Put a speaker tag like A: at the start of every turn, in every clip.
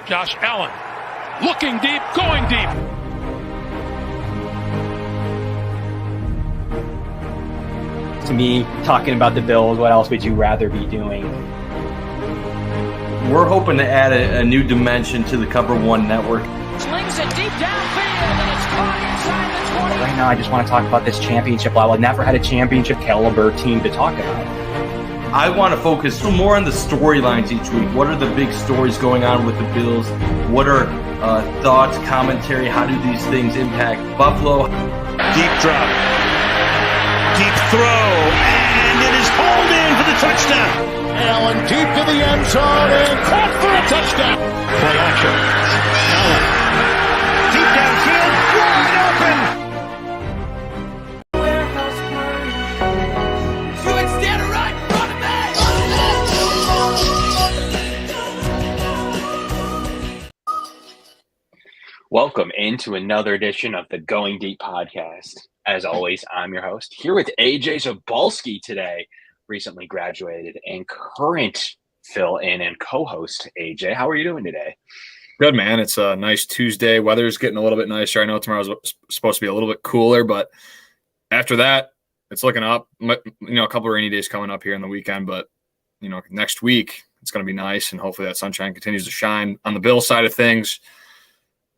A: Josh Allen looking deep, going deep.
B: To me, talking about the Bills, what else would you rather be doing?
C: We're hoping to add a new dimension to the Cover One network.
D: Slings it deep downfield, and it's caught inside the 20.
B: Right now, I just want to talk about this championship level. I've never had a championship caliber team to talk about.
C: I want to focus more on the storylines each week. What are the big stories going on with the Bills? What are thoughts, commentary? How do these things impact Buffalo?
E: Deep drop. Deep throw. And it is hauled in for the touchdown.
F: Allen deep to the end zone and caught for a touchdown.
E: Play action. Allen. Deep downfield. Wide open.
G: Welcome into another edition of the Going Deep podcast. As always, I'm your host here with Ajay Zabalski today, recently graduated and current fill-in and co-host. Ajay, how are you doing today?
H: Good, man. It's a nice Tuesday. Weather's getting a little bit nicer. I know tomorrow's supposed to be a little bit cooler, but after that, it's looking up. A couple of rainy days coming up here in the weekend, but next week it's going to be nice, and hopefully that sunshine continues to shine. On the Bills side of things,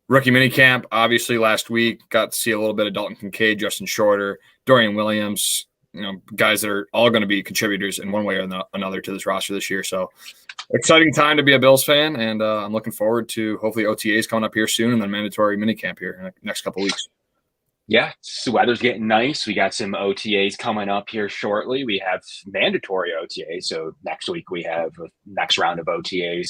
H: rookie minicamp, obviously last week, got to see a little bit of Dalton Kincaid, Justin Shorter, Dorian Williams, guys that are all going to be contributors in one way or another to this roster this year. So exciting time to be a Bills fan, and I'm looking forward to hopefully OTAs coming up here soon and then mandatory minicamp here in the next couple of weeks.
G: Yeah, the weather's getting nice. We got some OTAs coming up here shortly. We have mandatory OTAs. So next week we have a next round of OTAs.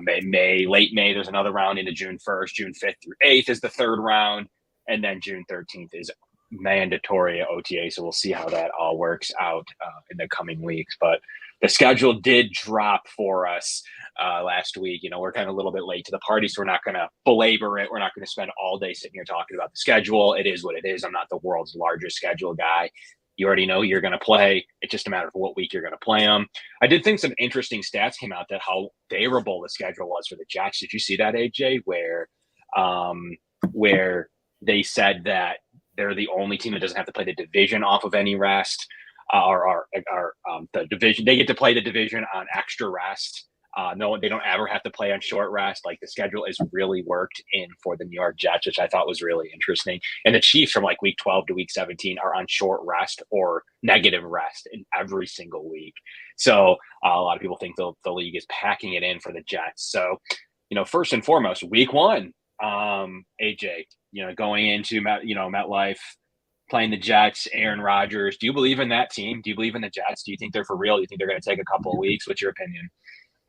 G: Late May, there's another round into June 1st. June 5th through 8th is the third round. And then June 13th is mandatory OTA. So we'll see how that all works out in the coming weeks. But the schedule did drop for us last week. We're kind of a little bit late to the party, so we're not going to belabor it. We're not going to spend all day sitting here talking about the schedule. It is what it is. I'm not the world's largest schedule guy. You already know you're going to play. It's just a matter of what week you're going to play them. I did think some interesting stats came out that how favorable the schedule was for the Jets. Did you see that, AJ, where they said that they're the only team that doesn't have to play the division off of any rest, or the division. They get to play the division on extra rest. No, they don't ever have to play on short rest. Like, the schedule is really worked in for the New York Jets, which I thought was really interesting. And the Chiefs from like week 12 to week 17 are on short rest or negative rest in every single week. So a lot of people think the league is packing it in for the Jets. So, first and foremost, week one, AJ, going into MetLife, playing the Jets, Aaron Rodgers. Do you believe in that team? Do you believe in the Jets? Do you think they're for real? Do you think they're going to take a couple of weeks? What's your opinion?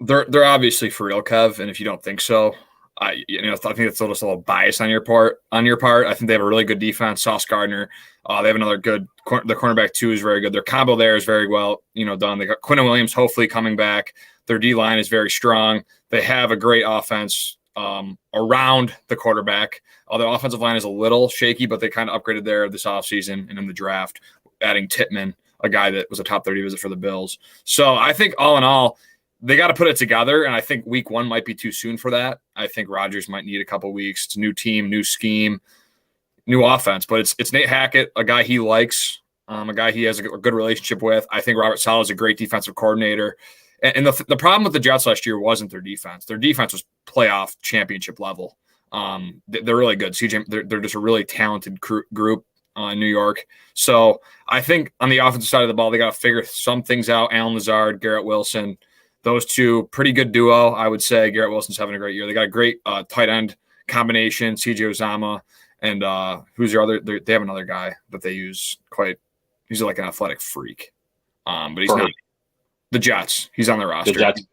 H: They're obviously for real, Kev. And if you don't think so, I think it's just a little bias on your part. I think they have a really good defense. Sauce Gardner. They have another good. The cornerback too is very good. Their combo there is very well, done. They got Quinn Williams hopefully coming back. Their D line is very strong. They have a great offense around the quarterback. Their offensive line is a little shaky, but they kind of upgraded there this offseason and in the draft, adding Tittman, a guy that was a top 30 visit for the Bills. So I think all in all, they got to put it together, and I think week one might be too soon for that. I think Rodgers might need a couple weeks. It's a new team, new scheme, new offense. But it's Nate Hackett, a guy he likes, a guy he has a good relationship with. I think Robert Saleh is a great defensive coordinator. And the problem with the Jets last year wasn't their defense. Their defense was playoff championship level. They're really good. They're just a really talented group in New York. So I think on the offensive side of the ball, they got to figure some things out. Allen Lazard, Garrett Wilson, those two, pretty good duo, I would say. Garrett Wilson's having a great year. They got a great tight end combination, CJ Uzomah, and who's your other? They have another guy that they use quite. He's like an athletic freak, but he's not. The Jets. He's on the roster.
G: The Jets.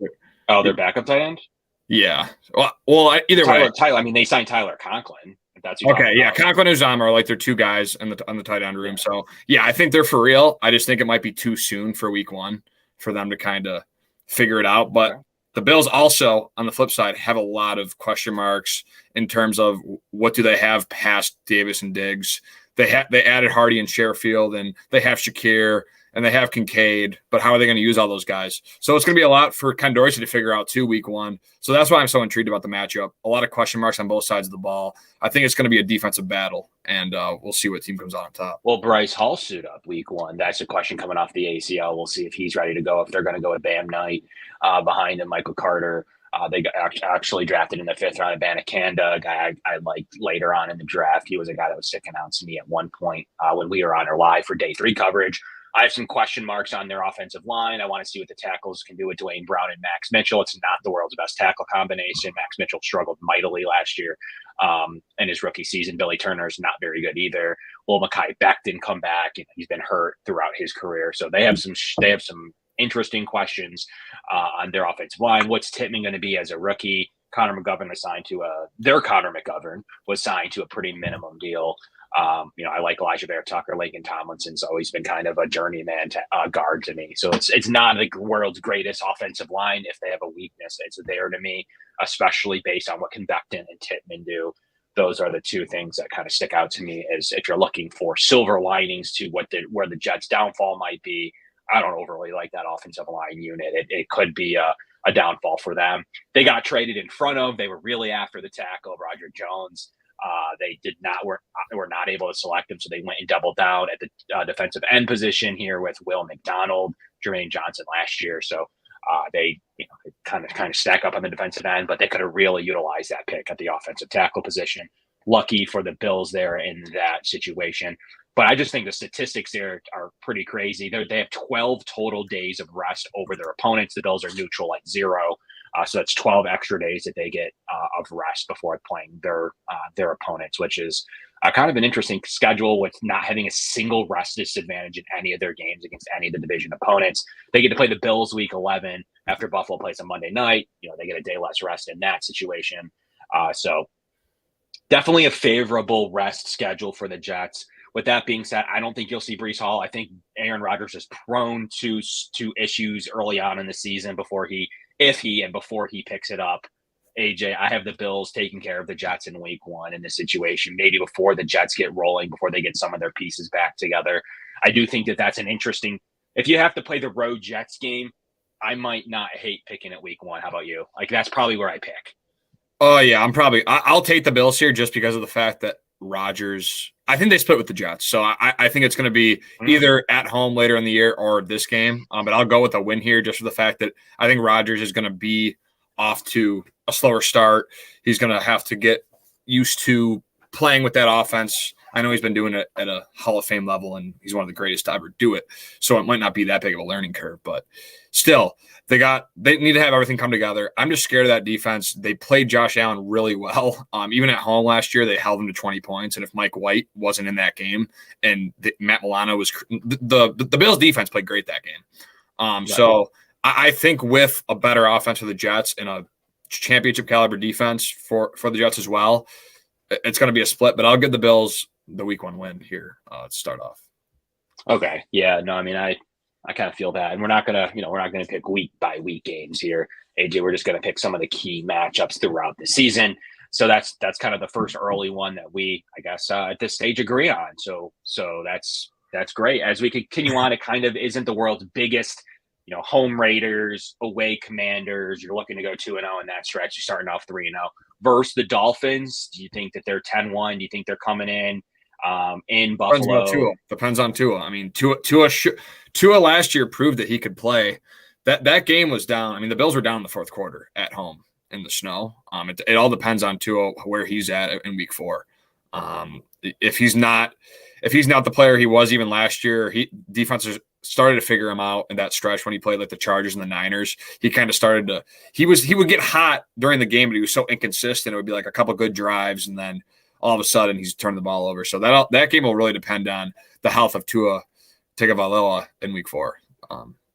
G: Oh, their backup tight end?
H: Yeah. Well, either way.
G: Tyler. I mean, they signed Tyler Conklin. If that's
H: okay. Yeah, Conklin and Uzomah are like their two guys on the tight end room. So yeah, I think they're for real. I just think it might be too soon for week one for them to kind of figure it out. But the Bills also, on the flip side, have a lot of question marks in terms of what do they have past Davis and Diggs. They added Hardy and Sherfield, and they have Shakir and they have Kincaid, but how are they going to use all those guys? So it's going to be a lot for Ken Dorsey to figure out too, week one. So that's why I'm so intrigued about the matchup. A lot of question marks on both sides of the ball. I think it's going to be a defensive battle, and we'll see what team comes out on top.
G: Well, Bryce Hall suit up week one. That's a question coming off the ACL. We'll see if he's ready to go, if they're going to go with Bam Knight behind him, Michael Carter. They actually drafted in the 5th round of Banakanda, a guy I liked later on in the draft. He was a guy that was sticking out to me at one point when we were on our live for day 3 coverage. I have some question marks on their offensive line. I want to see what the tackles can do with Dwayne Brown and Max Mitchell. It's not the world's best tackle combination. Max Mitchell struggled mightily last year in his rookie season. Billy Turner's not very good either. Will Mekhi Beck didn't come back. He's been hurt throughout his career. So they have some interesting questions on their offensive line. What's Tippmann going to be as a rookie? Connor McGovern was signed to Connor McGovern was signed to a pretty minimum deal. I like Elijah Bear Tucker. Lakin Tomlinson's always been kind of a journeyman guard to me. So it's not the world's greatest offensive line. If they have a weakness, it's there to me, especially based on what Convecton and Tippmann do. Those are the two things that kind of stick out to me as if you're looking for silver linings to where the Jets' downfall might be. I don't overly like that offensive line unit. It could be a downfall for them. They got traded in front of. They were really after the tackle, Roger Jones. They were not able to select him, so they went and doubled down at the defensive end position here with Will McDonald, Jermaine Johnson last year. So they kind of stack up on the defensive end, but they could have really utilized that pick at the offensive tackle position. Lucky for the Bills there in that situation. But I just think the statistics there are pretty crazy. They have 12 total days of rest over their opponents. The Bills are neutral at 0. So that's 12 extra days that they get of rest before playing their opponents, which is kind of an interesting schedule with not having a single rest disadvantage in any of their games against any of the division opponents. They get to play the Bills week 11 after Buffalo plays on Monday night. They get a day less rest in that situation. So definitely a favorable rest schedule for the Jets. With that being said, I don't think you'll see Breece Hall. I think Aaron Rodgers is prone to issues early on in the season before he picks it up. AJ, I have the Bills taking care of the Jets in week 1 in this situation, maybe before the Jets get rolling, before they get some of their pieces back together. I do think that's an interesting – if you have to play the road Jets game, I might not hate picking it week 1. How about you? That's probably where I pick.
H: Oh, yeah, I'll take the Bills here just because of the fact that Rodgers – I think they split with the Jets. So I think it's going to be either at home later in the year or this game. But I'll go with a win here just for the fact that I think Rodgers is going to be off to a slower start. He's going to have to get used to playing with that offense. I know he's been doing it at a Hall of Fame level, and he's one of the greatest to ever do it. So it might not be that big of a learning curve, but still, they need to have everything come together. I'm just scared of that defense. They played Josh Allen really well. Even at home last year, they held him to 20 points. And if Mike White wasn't in that game and Matt Milano was the Bills defense played great that game. So I think with a better offense for the Jets and a championship caliber defense for the Jets as well, it's going to be a split, but I'll give the Bills the week 1 win here to start off.
G: Okay. Yeah, no, I kind of feel that. And we're not going to pick week by week games here. AJ, we're just going to pick some of the key matchups throughout the season. So that's kind of the first early one that we, I guess, at this stage agree on. So that's great. As we continue on, it kind of isn't the world's biggest, home Raiders, away Commanders. You're looking to go 2-0 in that stretch. You're starting off 3-0 versus the Dolphins. Do you think that they're 10-1? Do you think they're coming in Buffalo?
H: Depends on Tua. Tua last year proved that he could play. That game was down. The Bills were down in the 4th quarter at home in the snow. It all depends on Tua where he's at in week 4. If he's not the player he was even last year, defenses started to figure him out in that stretch when he played like the Chargers and the Niners. He kind of started to he would get hot during the game, but he was so inconsistent. It would be like a couple good drives and then all of a sudden he's turned the ball over. So that game will really depend on the health of Tua Tagovailoa in week 4.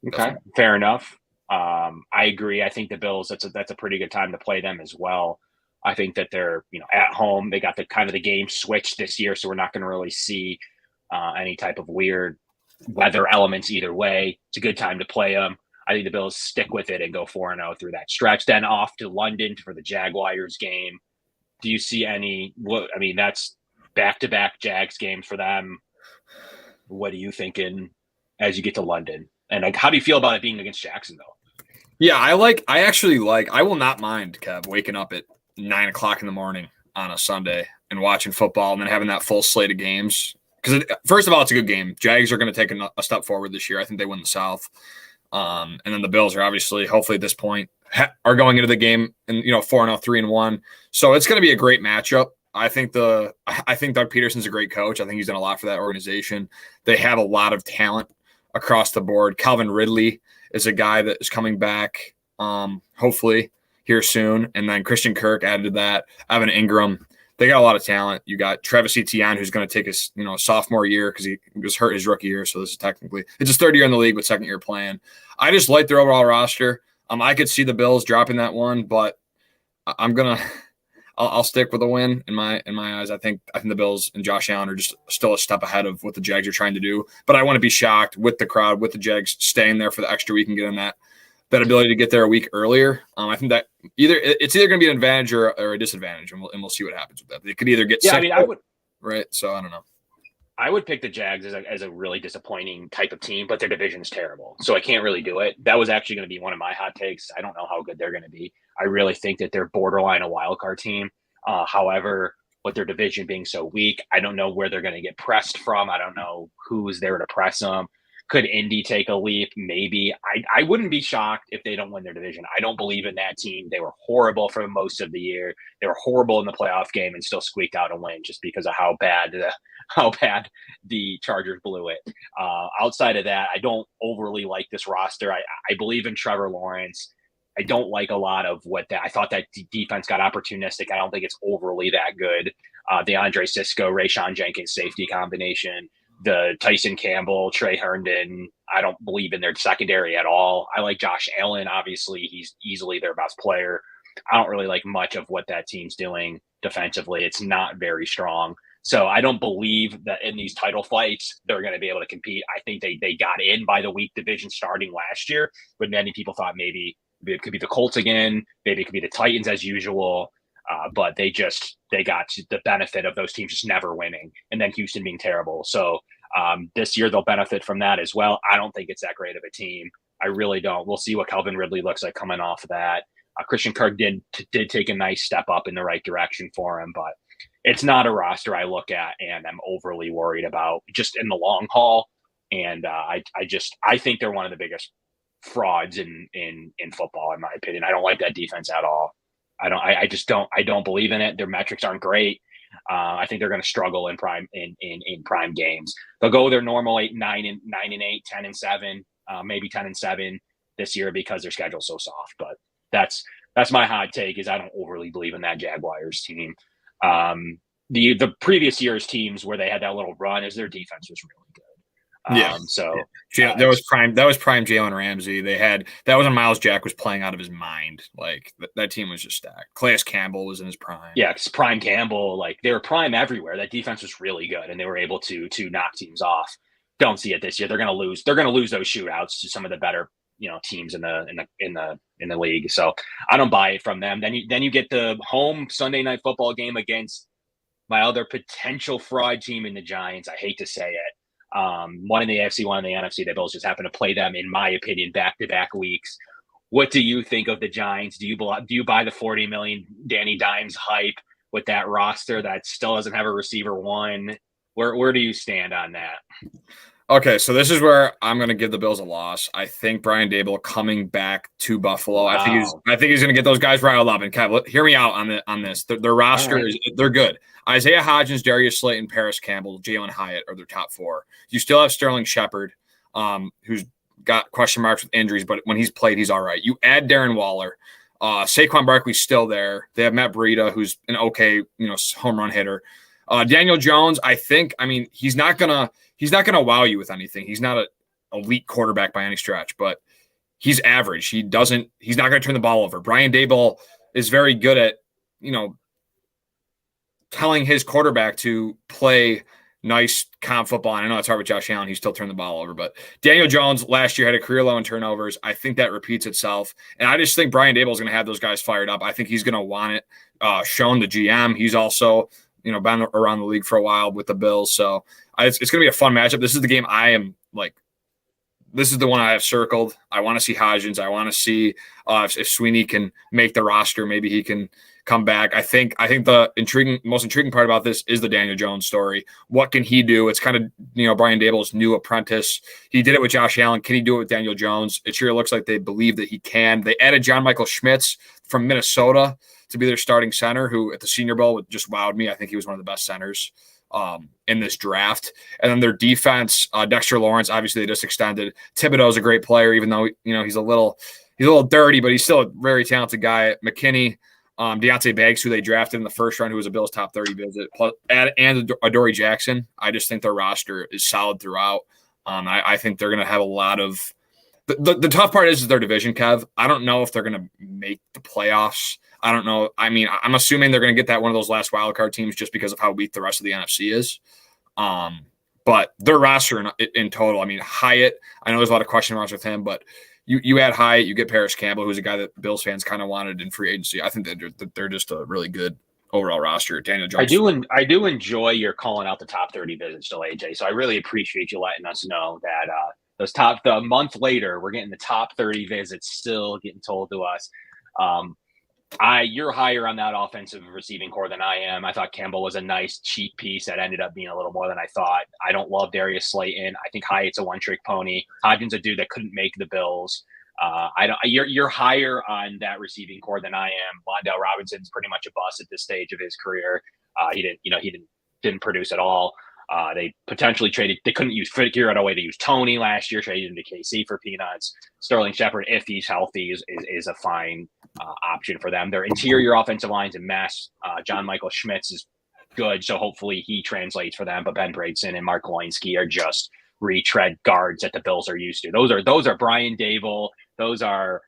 G: Okay, fair enough. I agree. I think the Bills, that's a pretty good time to play them as well. I think that they're, at home. They got the game switched this year, so we're not going to really see any type of weird weather elements either way. It's a good time to play them. I think the Bills stick with it and go 4-0 through that stretch. Then off to London for the Jaguars game. Do you see that's back-to-back Jags games for them. What are you thinking? as you get to London. And like, how do you feel about it being against Jacksonville?
H: Yeah, I will not mind, Kev, waking up at 9 o'clock in the morning on a Sunday and watching football and then having that full slate of games. Because first of all, it's a good game. Jags are going to take a step forward this year. I think they win the South. And then the Bills are obviously, hopefully at this point, are going into the game and 4-0, 3-1. So it's going to be a great matchup. I think Doug Peterson's a great coach. I think he's done a lot for that organization. They have a lot of talent across the board. Calvin Ridley is a guy that is coming back, hopefully here soon. And then Christian Kirk added to that. Evan Ingram. They got a lot of talent. You got Travis Etienne, who's going to take his sophomore year because he was hurt his rookie year. So this is technically it's his third year in the league with second year playing. I just like their overall roster. I could see the Bills dropping that one, but I'll stick with a win in my eyes. I think the Bills and Josh Allen are just still a step ahead of what the Jags are trying to do. But I want to be shocked with the crowd, with the Jags staying there for the extra week and getting that ability to get there a week earlier. I think that it's either going to be an advantage or a disadvantage, and we'll see what happens with that. They could either get
G: I would
H: right. So I don't know.
G: I would pick the Jags as a really disappointing type of team, but their division is terrible, so I can't really do it. That was actually going to be one of my hot takes. I don't know how good they're going to be. I really think that they're borderline a wild card team. However, with their division being so weak, I don't know where they're going to get pressed from. I don't know who's there to press them. Could Indy take a leap? Maybe. I wouldn't be shocked if they don't win their division. I don't believe in that team. They were horrible for most of the year. They were horrible in the playoff game and still squeaked out a win just because of how bad the Chargers blew it. Outside of that, I don't overly like this roster. I believe in Trevor Lawrence. I don't like a lot of I thought that defense got opportunistic. I don't think it's overly that good. DeAndre Cisco, Rayshon Jenkins safety combination, the Tyson Campbell, Trey Herndon. I don't believe in their secondary at all. I like Josh Allen. Obviously, he's easily their best player. I don't really like much of what that team's doing defensively. It's not very strong. So I don't believe that in these title fights, they're going to be able to compete. I think they got in by the weak division starting last year, but many people thought maybe it could be the Colts again. Maybe it could be the Titans as usual. But they got the benefit of those teams just never winning, and then Houston being terrible. So this year they'll benefit from that as well. I don't think it's that great of a team. I really don't. We'll see what Calvin Ridley looks like coming off of that. Christian Kirk did take a nice step up in the right direction for him, but it's not a roster I look at and I'm overly worried about just in the long haul. And I think they're one of the biggest frauds in football, in my opinion. I don't like that defense at all. I don't believe in it. Their metrics aren't great. I think they're going to struggle in prime games. They'll go their normal 9-8, 10-7, maybe 10-7 this year because their schedule's so soft. But that's my hot take. Is I don't overly believe in that Jaguars team. The previous year's teams where they had that little run is their defense was really good. That was prime Jalen Ramsey. That was when Miles Jack was playing out of his mind. Like that team was just stacked. Calais Campbell was in his prime. Yeah, because prime Campbell, like they were prime everywhere. That defense was really good, and they were able to knock teams off. Don't see it this year. They're going to lose. They're going to lose those shootouts to some of the better teams in the league. So I don't buy it from them. Then you get the home Sunday night football game against my other potential fraud team in the Giants. I hate to say it. One in the AFC, one in the NFC. They both just happen to play them, in my opinion, back-to-back weeks. What do you think of the Giants? Do you buy the $40 million Danny Dimes hype with that roster that still doesn't have a receiver one? Where do you stand on that?
H: Okay, so this is where I'm going to give the Bills a loss. I think Brian Daboll coming back to Buffalo. Wow. I think he's going to get those guys riled up. And Kev, hear me out on this. Their roster they're good. Isaiah Hodgins, Darius Slayton, Paris Campbell, Jalen Hyatt are their top four. You still have Sterling Shepard, who's got question marks with injuries, but when he's played, he's all right. You add Darren Waller. Saquon Barkley's still there. They have Matt Breida, who's an okay, home run hitter. Daniel Jones, he's not gonna wow you with anything. He's not an elite quarterback by any stretch, but he's average. He's not gonna turn the ball over. Brian Daboll is very good at, telling his quarterback to play nice, calm football. And I know it's hard with Josh Allen. He still turned the ball over. But Daniel Jones last year had a career low in turnovers. I think that repeats itself. And I just think Brian Daboll is going to have those guys fired up. I think he's going to want it shown. The GM, he's also been around the league for a while with the Bills. So it's going to be a fun matchup. This is the game I am this is the one I have circled. I want to see Hodgins. I want to see if Sweeney can make the roster. Maybe he can come back. I think the most intriguing part about this is the Daniel Jones story. What can he do? It's kind of, Brian Dable's new apprentice. He did it with Josh Allen. Can he do it with Daniel Jones? It sure looks like they believe that he can. They added John Michael Schmitz from Minnesota to be their starting center, who at the Senior Bowl just wowed me. I think he was one of the best centers in this draft. And then their defense, Dexter Lawrence, obviously they just extended. Thibodeau's a great player, even though he's a little dirty, but he's still a very talented guy. McKinney, Deontay Banks, who they drafted in the first round, who was a Bills top 30 visit, and Adoree Jackson. I just think their roster is solid throughout. I think they're going to have a lot of the tough part is their division, Kev. I don't know if they're going to make the playoffs. I don't know. I mean, I'm assuming they're going to get that one of those last wild card teams just because of how weak the rest of the NFC is. But their roster in total, I mean, Hyatt, I know there's a lot of question marks with him, but you add Hyatt, you get Paris Campbell, who's a guy that Bills fans kind of wanted in free agency. I think that they're just a really good overall roster. Daniel Jones.
G: I do enjoy your calling out the top 30 visits, still, AJ. So I really appreciate you letting us know that the month later, we're getting the top 30 visits still getting told to us. You're higher on that offensive receiving core than I am. I thought Campbell was a nice cheap piece that ended up being a little more than I thought. I don't love Darius Slayton. I think Hyatt's a one-trick pony. Hodgins a dude that couldn't make the Bills. You're higher on that receiving core than I am. Wan'Dale Robinson's pretty much a bust at this stage of his career. He didn't produce at all. They potentially traded. They couldn't figure out a way to use Tony last year. Traded him to KC for peanuts. Sterling Shepard, if he's healthy, is a fine option for them. Their interior offensive line's a mess. John Michael Schmitz is good, so hopefully he translates for them. But Ben Braidson and Mark Lewinsky are just retread guards that the Bills are used to. Those are Brian Dable. Those are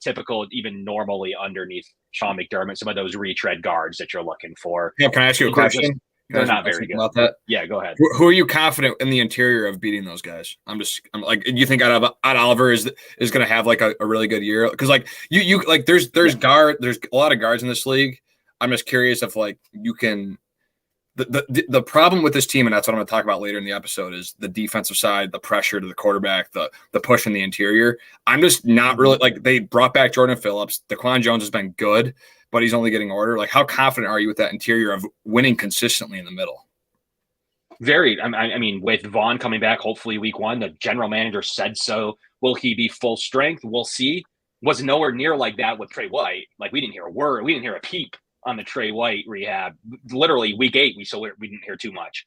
G: typical, even normally underneath Sean McDermott. Some of those retread guards that you're looking for.
H: Yeah, can I ask you a question?
G: They're not very good
H: about that.
G: Yeah, go ahead.
H: Who are you confident in the interior of beating those guys? I'm like, you think Ed Oliver is going to have like a really good year? Because like you like there's a lot of guards in this league. I'm just curious if like you can. The problem with this team, and that's what I'm going to talk about later in the episode, is the defensive side, the pressure to the quarterback, the push in the interior. I'm just not really like they brought back Jordan Phillips. Daquan Jones has been good, but he's only getting older. Like, how confident are you with that interior of winning consistently in the middle?
G: Very. I mean, with Vaughn coming back, hopefully week 1, the general manager said so. Will he be full strength? We'll see. Was nowhere near like that with Trey White. Like, we didn't hear a word. We didn't hear a peep on the Trey White rehab. Literally week 8, we didn't hear too much.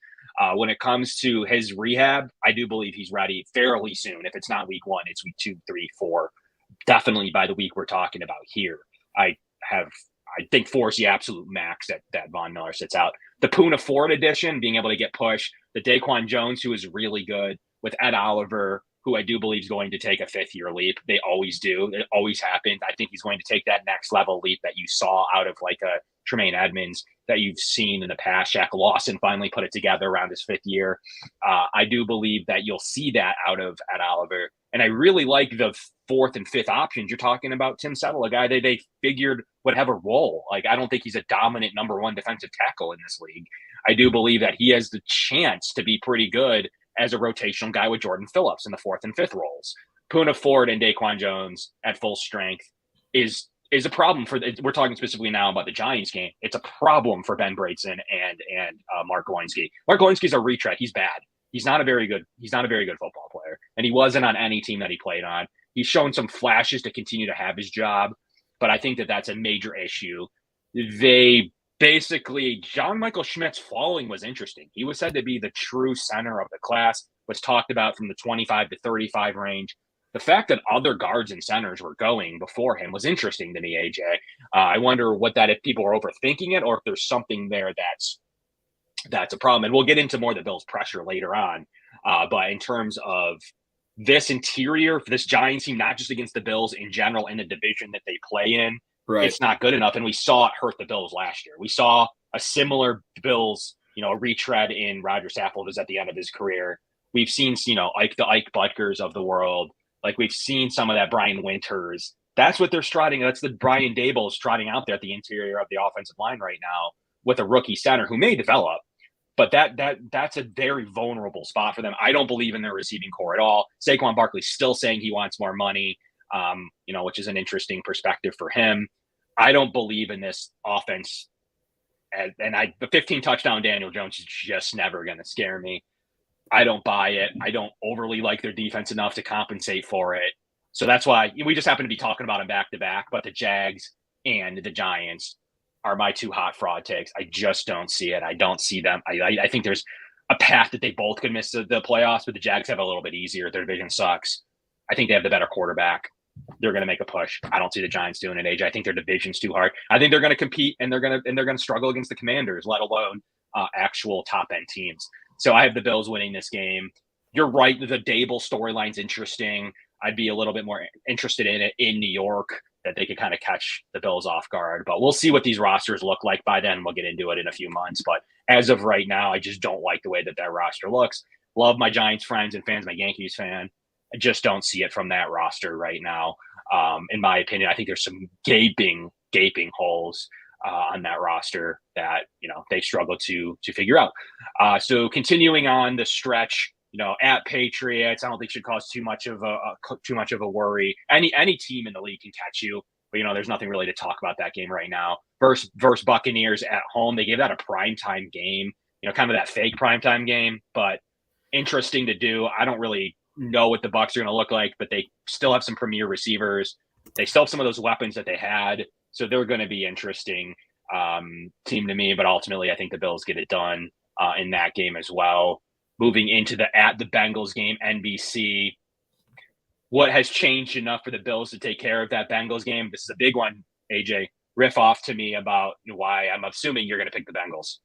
G: When it comes to his rehab, I do believe he's ready fairly soon. If it's not week 1, it's week 2, 3, 4. Definitely by the week we're talking about here. I think 4 is the absolute max that Von Miller sits out. The Poona Ford edition, being able to get pushed. The Daquan Jones, who is really good, with Ed Oliver, who I do believe is going to take a 5th-year leap. They always do. It always happens. I think he's going to take that next level leap that you saw out of like a Tremaine Edmonds that you've seen in the past. Shaq Lawson finally put it together around his 5th year. I do believe that you'll see that out of Ed Oliver. And I really like the 4th and 5th options. You're talking about Tim Settle, a guy they figured would have a role. Like, I don't think he's a dominant number 1 defensive tackle in this league. I do believe that he has the chance to be pretty good as a rotational guy with Jordan Phillips in the 4th and 5th roles. Poona Ford and Daquan Jones at full strength is a problem we're talking specifically now about the Giants game. It's a problem for Ben Braidson and Mark Lewinsky. Mark Lewinsky's a retread. He's bad. He's not a very good football player. And he wasn't on any team that he played on. He's shown some flashes to continue to have his job, but I think that that's a major issue. Basically, John Michael Schmitz's falling was interesting. He was said to be the true center of the class, was talked about from the 25 to 35 range. The fact that other guards and centers were going before him was interesting to me, AJ. I wonder if people are overthinking it or if there's something there that's a problem. And we'll get into more of the Bills' pressure later on. But in terms of this interior for this Giants team, not just against the Bills in general in the division that they play in, right, it's not good enough. And we saw it hurt the Bills last year. We saw a similar Bills, retread in Roger Saffold is at the end of his career. We've seen, the Ike Butkers of the world. Like, we've seen some of that Brian Winters. That's what they're striding. That's the Brian Dable striding out there at the interior of the offensive line right now with a rookie center who may develop. But that's a very vulnerable spot for them. I don't believe in their receiving core at all. Saquon Barkley's still saying he wants more money, which is an interesting perspective for him. I don't believe in this offense. The 15 touchdown Daniel Jones is just never going to scare me. I don't buy it. I don't overly like their defense enough to compensate for it. So that's why we just happen to be talking about them back to back. But the Jags and the Giants are my two hot fraud takes. I just don't see it. I don't see them. I think there's a path that they both could miss the playoffs, but the Jags have a little bit easier. Their division sucks. I think they have the better quarterback. They're going to make a push. I don't see the Giants doing it, AJ. I think their division's too hard. I think they're going to compete and they're going to struggle against the Commanders, let alone actual top end teams. So I have the Bills winning this game. You're right. The Dable storyline's interesting. I'd be a little bit more interested in it in New York, that they could kind of catch the Bills off guard. But we'll see what these rosters look like by then. We'll get into it in a few months. But as of right now, I just don't like the way that roster looks. Love my Giants friends and fans, my Yankees fan. I just don't see it from that roster right now. In my opinion, I think there's some gaping holes on that roster that, they struggle to figure out. So continuing on the stretch, at Patriots, I don't think should cause too much of a worry. Any team in the league can catch you, but there's nothing really to talk about that game right now. Versus Buccaneers at home, they gave that a primetime game, kind of that fake primetime game, but interesting to do. I don't really know what the Bucs are going to look like, but they still have some premier receivers. They still have some of those weapons that they had, so they're going to be interesting team to me. But ultimately, I think the Bills get it done in that game as well. Moving into the Bengals game, NBC. What has changed enough for the Bills to take care of that Bengals game? This is a big one, AJ. Riff off to me about why. I'm assuming you're going to pick the Bengals.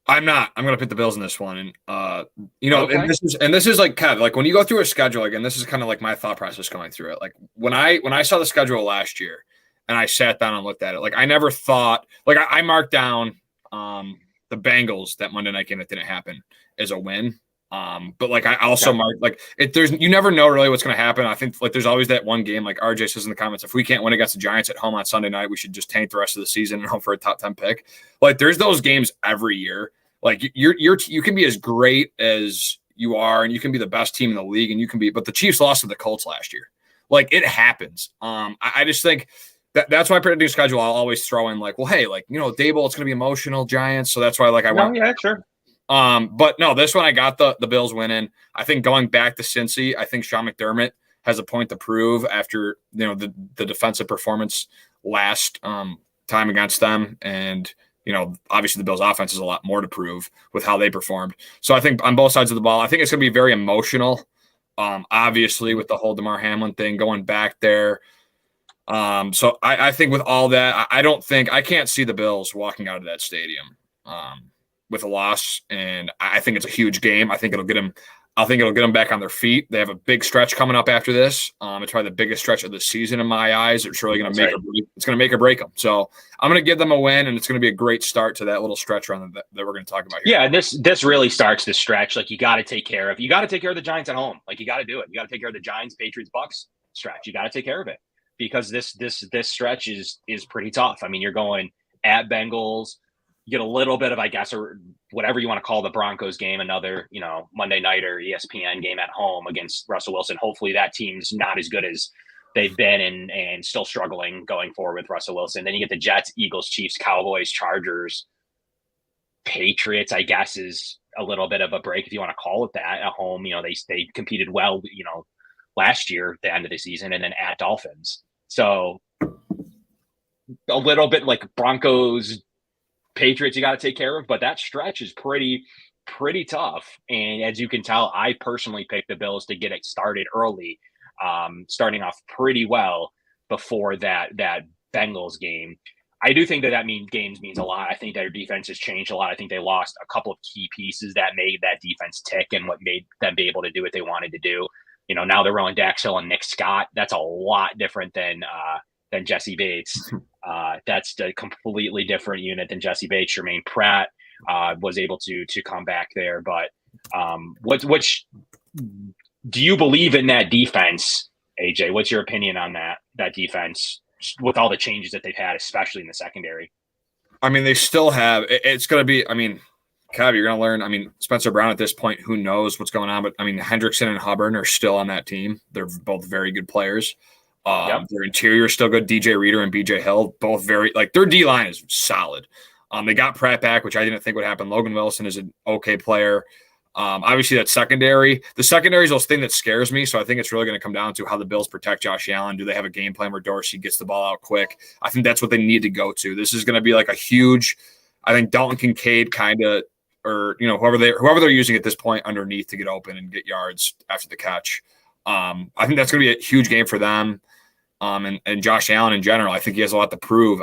H: I'm not. I'm going to pick the Bills in this one. And,
G: okay.
H: and this is like kind of like when you go through a schedule, again, this is kind of like my thought process going through it. Like when I saw the schedule last year and I sat down and looked at it, like I never thought, like I marked down the Bengals, that Monday night game that didn't happen, as a win. But like I also marked like you never know really what's going to happen. I think like there's always that one game, like RJ says in the comments, if we can't win against the Giants at home on Sunday night, we should just tank the rest of the season and hope for a top 10 pick. Like there's those games every year. Like you can be as great as you are, and you can be the best team in the league, and you can be. But the Chiefs lost to the Colts last year. Like it happens. I just think that's why predicting schedule I'll always throw in like, well, hey, like Dable, it's going to be emotional, Giants. So that's why like I want.
G: Yeah, sure.
H: But no, this one I got the Bills winning. I think going back to Cincy, I think Sean McDermott has a point to prove after the defensive performance last time against them, and obviously the Bills offense has a lot more to prove with how they performed. So I think on both sides of the ball, I think it's going to be very emotional. Obviously with the whole DeMar Hamlin thing going back there. So I think with all that, I can't see the Bills walking out of that stadium with a loss, and I think it's a huge game. I think it'll get them back on their feet. They have a big stretch coming up after this. It's probably the biggest stretch of the season in my eyes. It's really going to make or break them. So I'm going to give them a win, and it's going to be a great start to that little stretch run that we're going to talk about here.
G: Yeah, and this really starts the stretch. Like you got to take care of the Giants at home. Like you got to do it. You got to take care of the Giants, Patriots, Bucks stretch. You got to take care of it because this stretch is pretty tough. I mean, you're going at Bengals. You get a little bit of, I guess, or whatever you want to call the Broncos game, another, Monday night or ESPN game at home against Russell Wilson. Hopefully that team's not as good as they've been and still struggling going forward with Russell Wilson. Then you get the Jets, Eagles, Chiefs, Cowboys, Chargers, Patriots, I guess, is a little bit of a break if you want to call it that at home. They competed well, last year at the end of the season, and then at Dolphins. So a little bit like Broncos, Patriots you got to take care of, but that stretch is pretty tough. And as you can tell, I personally picked the Bills to get it started early, starting off pretty well before that Bengals game. I do think that games means a lot. I think their defense has changed a lot. I think they lost a couple of key pieces that made that defense tick and what made them be able to do what they wanted to do. Now they're rolling Dax Hill and Nick Scott. That's a lot different than Jesse Bates. That's a completely different unit than Jesse Bates. Jermaine Pratt was able to come back there. But which do you believe in that defense, AJ? What's your opinion on that defense with all the changes that they've had, especially in the secondary?
H: I mean, they still have – it's going to be – I mean, Kev, you're going to learn. I mean, Spencer Brown at this point, who knows what's going on? But I mean, Hendrickson and Hubbard are still on that team. They're both very good players. Their interior is still good. DJ Reader and BJ Hill, both very their D line is solid. They got Pratt back, which I didn't think would happen. Logan Wilson is an okay player. Obviously, that secondary. The secondary is the thing that scares me. So I think it's really going to come down to how the Bills protect Josh Allen. Do they have a game plan where Dorsey gets the ball out quick? I think that's what they need to go to. This is going to be like a huge. I think Dalton Kincaid kind of, or whoever they're using at this point underneath to get open and get yards after the catch. I think that's going to be a huge game for them. And Josh Allen in general, I think he has a lot to prove.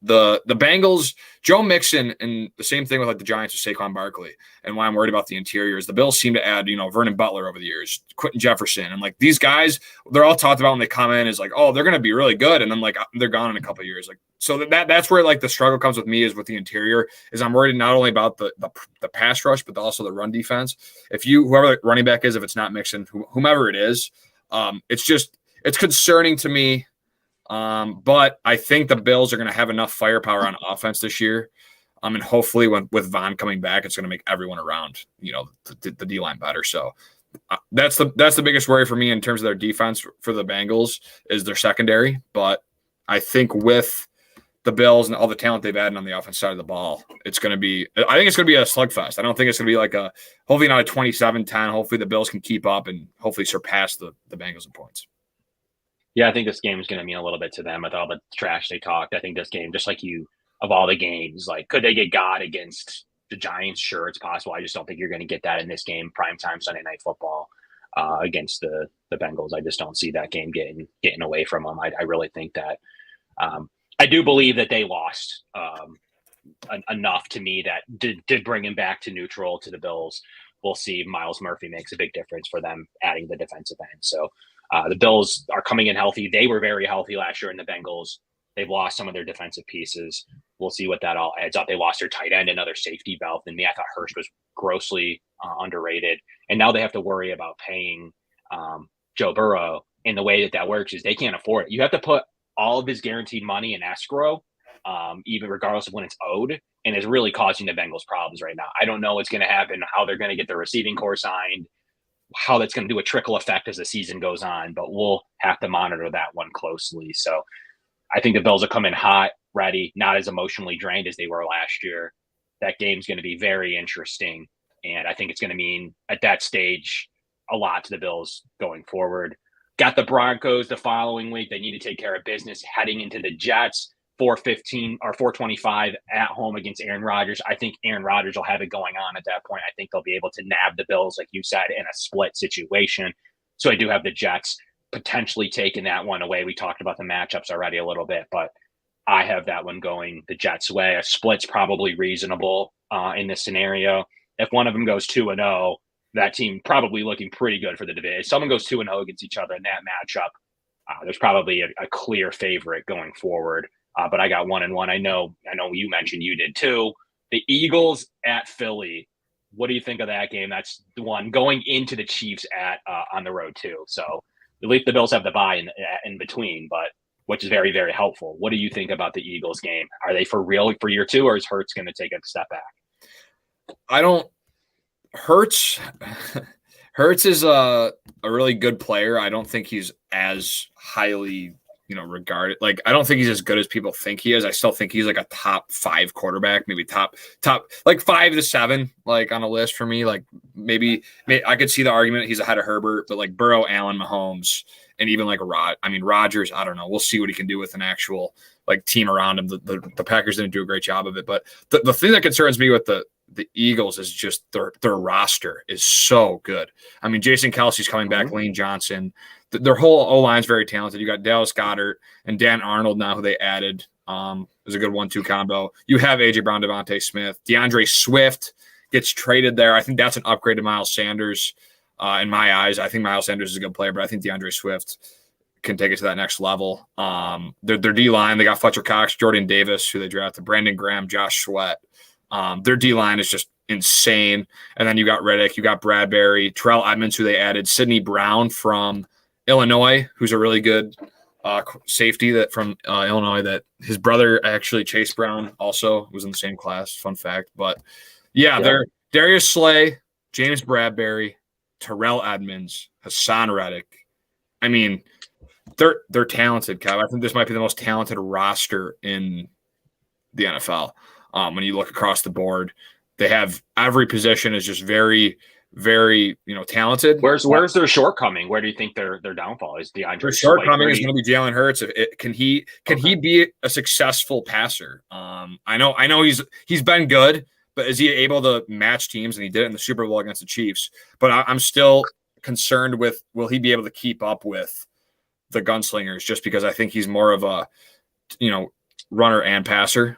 H: The Bengals, Joe Mixon, and the same thing with the Giants with Saquon Barkley. And why I'm worried about the interior is the Bills seem to add, Vernon Butler over the years, Quentin Jefferson, and these guys, they're all talked about when they come in is oh, they're going to be really good, and then they're gone in a couple of years. So that's where the struggle comes with me is with the interior. Is I'm worried not only about the pass rush but also the run defense. Whoever the running back is, if it's not Mixon, whomever it is, it's concerning to me. But I think the Bills are going to have enough firepower on offense this year. And hopefully with Von coming back, it's going to make everyone around, the D-line better. So that's the biggest worry for me in terms of their defense for the Bengals is their secondary. But I think with the Bills and all the talent they've added on the offense side of the ball, I think it's going to be a slugfest. I don't think it's going to be hopefully not a 27-10. Hopefully the Bills can keep up and hopefully surpass the Bengals in points.
G: Yeah, I think this game is going to mean a little bit to them with all the trash they talked. I think this game, just of all the games, could they get God against the Giants? Sure, it's possible. I just don't think you're going to get that in this game, primetime Sunday Night Football against the Bengals. I just don't see that game getting away from them. I really think that I do believe that they lost enough to me that did bring him back to neutral to the Bills. We'll see. Miles Murphy makes a big difference for them adding the defensive end. So the Bills are coming in healthy. They were very healthy last year in the Bengals. They've lost some of their defensive pieces. We'll see what that all adds up. They lost their tight end, another safety valve than me. I thought Hurst was grossly underrated. And now they have to worry about paying Joe Burrow. And the way that works is they can't afford it. You have to put all of his guaranteed money in escrow, even regardless of when it's owed. And it's really causing the Bengals problems right now. I don't know what's going to happen, how they're going to get the receiving core signed, how that's going to do a trickle effect as the season goes on, but we'll have to monitor that one closely. So I think the Bills will come in hot, ready, not as emotionally drained as they were last year. That game's going to be very interesting. And I think it's going to mean at that stage a lot to the Bills going forward. Got the Broncos the following week. They need to take care of business heading into the Jets. 4:15 or 4:25 at home against Aaron Rodgers. I think Aaron Rodgers will have it going on at that point. I think they'll be able to nab the Bills, like you said, in a split situation. So I do have the Jets potentially taking that one away. We talked about the matchups already a little bit, but I have that one going the Jets' way. A split's probably reasonable in this scenario. If one of them goes 2-0, that team probably looking pretty good for the division. If someone goes 2-0 against each other in that matchup, there's probably a clear favorite going forward. But I got 1-1. I know you mentioned you did too. The Eagles at Philly. What do you think of that game? That's the one going into the Chiefs at on the road too. So at least the Bills have the bye in between, but which is very, very helpful. What do you think about the Eagles game? Are they for real for year two, or is Hurts going to take a step back?
H: Hurts is a really good player. I don't think he's as highly regarded. I don't think he's as good as people think he is. I still think he's a top 5 quarterback, maybe top 5 to 7, on a list for me. Maybe I could see the argument he's ahead of Herbert, but Burrow, Allen, Mahomes, and even Rodgers, I don't know. We'll see what he can do with an actual team around him. The Packers didn't do a great job of it, but the thing that concerns me with the Eagles is just their roster is so good. I mean, Jason Kelsey's coming back, Lane Johnson. Their whole O-line is very talented. You got Dallas Goedert and Dan Arnold now, who they added. Is a good 1-2 combo. You have A.J. Brown, Devontae Smith. DeAndre Swift gets traded there. I think that's an upgrade to Miles Sanders in my eyes. I think Miles Sanders is a good player, but I think DeAndre Swift can take it to that next level. Their D-line, they got Fletcher Cox, Jordan Davis, who they drafted, Brandon Graham, Josh Sweat. Their D-line is just insane. And then you got Reddick, you got Bradbury, Terrell Edmonds, who they added, Sidney Brown from Illinois, who's a really good safety that from Illinois, that his brother, actually Chase Brown, also was in the same class. Fun fact. But Yeah, they're Darius Slay, James Bradbury, Terrell Edmonds, Hassan Reddick. I mean, they're talented, Kev. I think this might be the most talented roster in the NFL. When you look across the board, they have every position is just very, very talented.
G: Where's their shortcoming? Where do you think their downfall is? DeAndre.
H: Their shortcoming is going to be Jalen Hurts. Can he be a successful passer? I know he's been good, but is he able to match teams? And he did it in the Super Bowl against the Chiefs. But I'm still concerned with, will he be able to keep up with the gunslingers? Just because I think he's more of a runner and passer.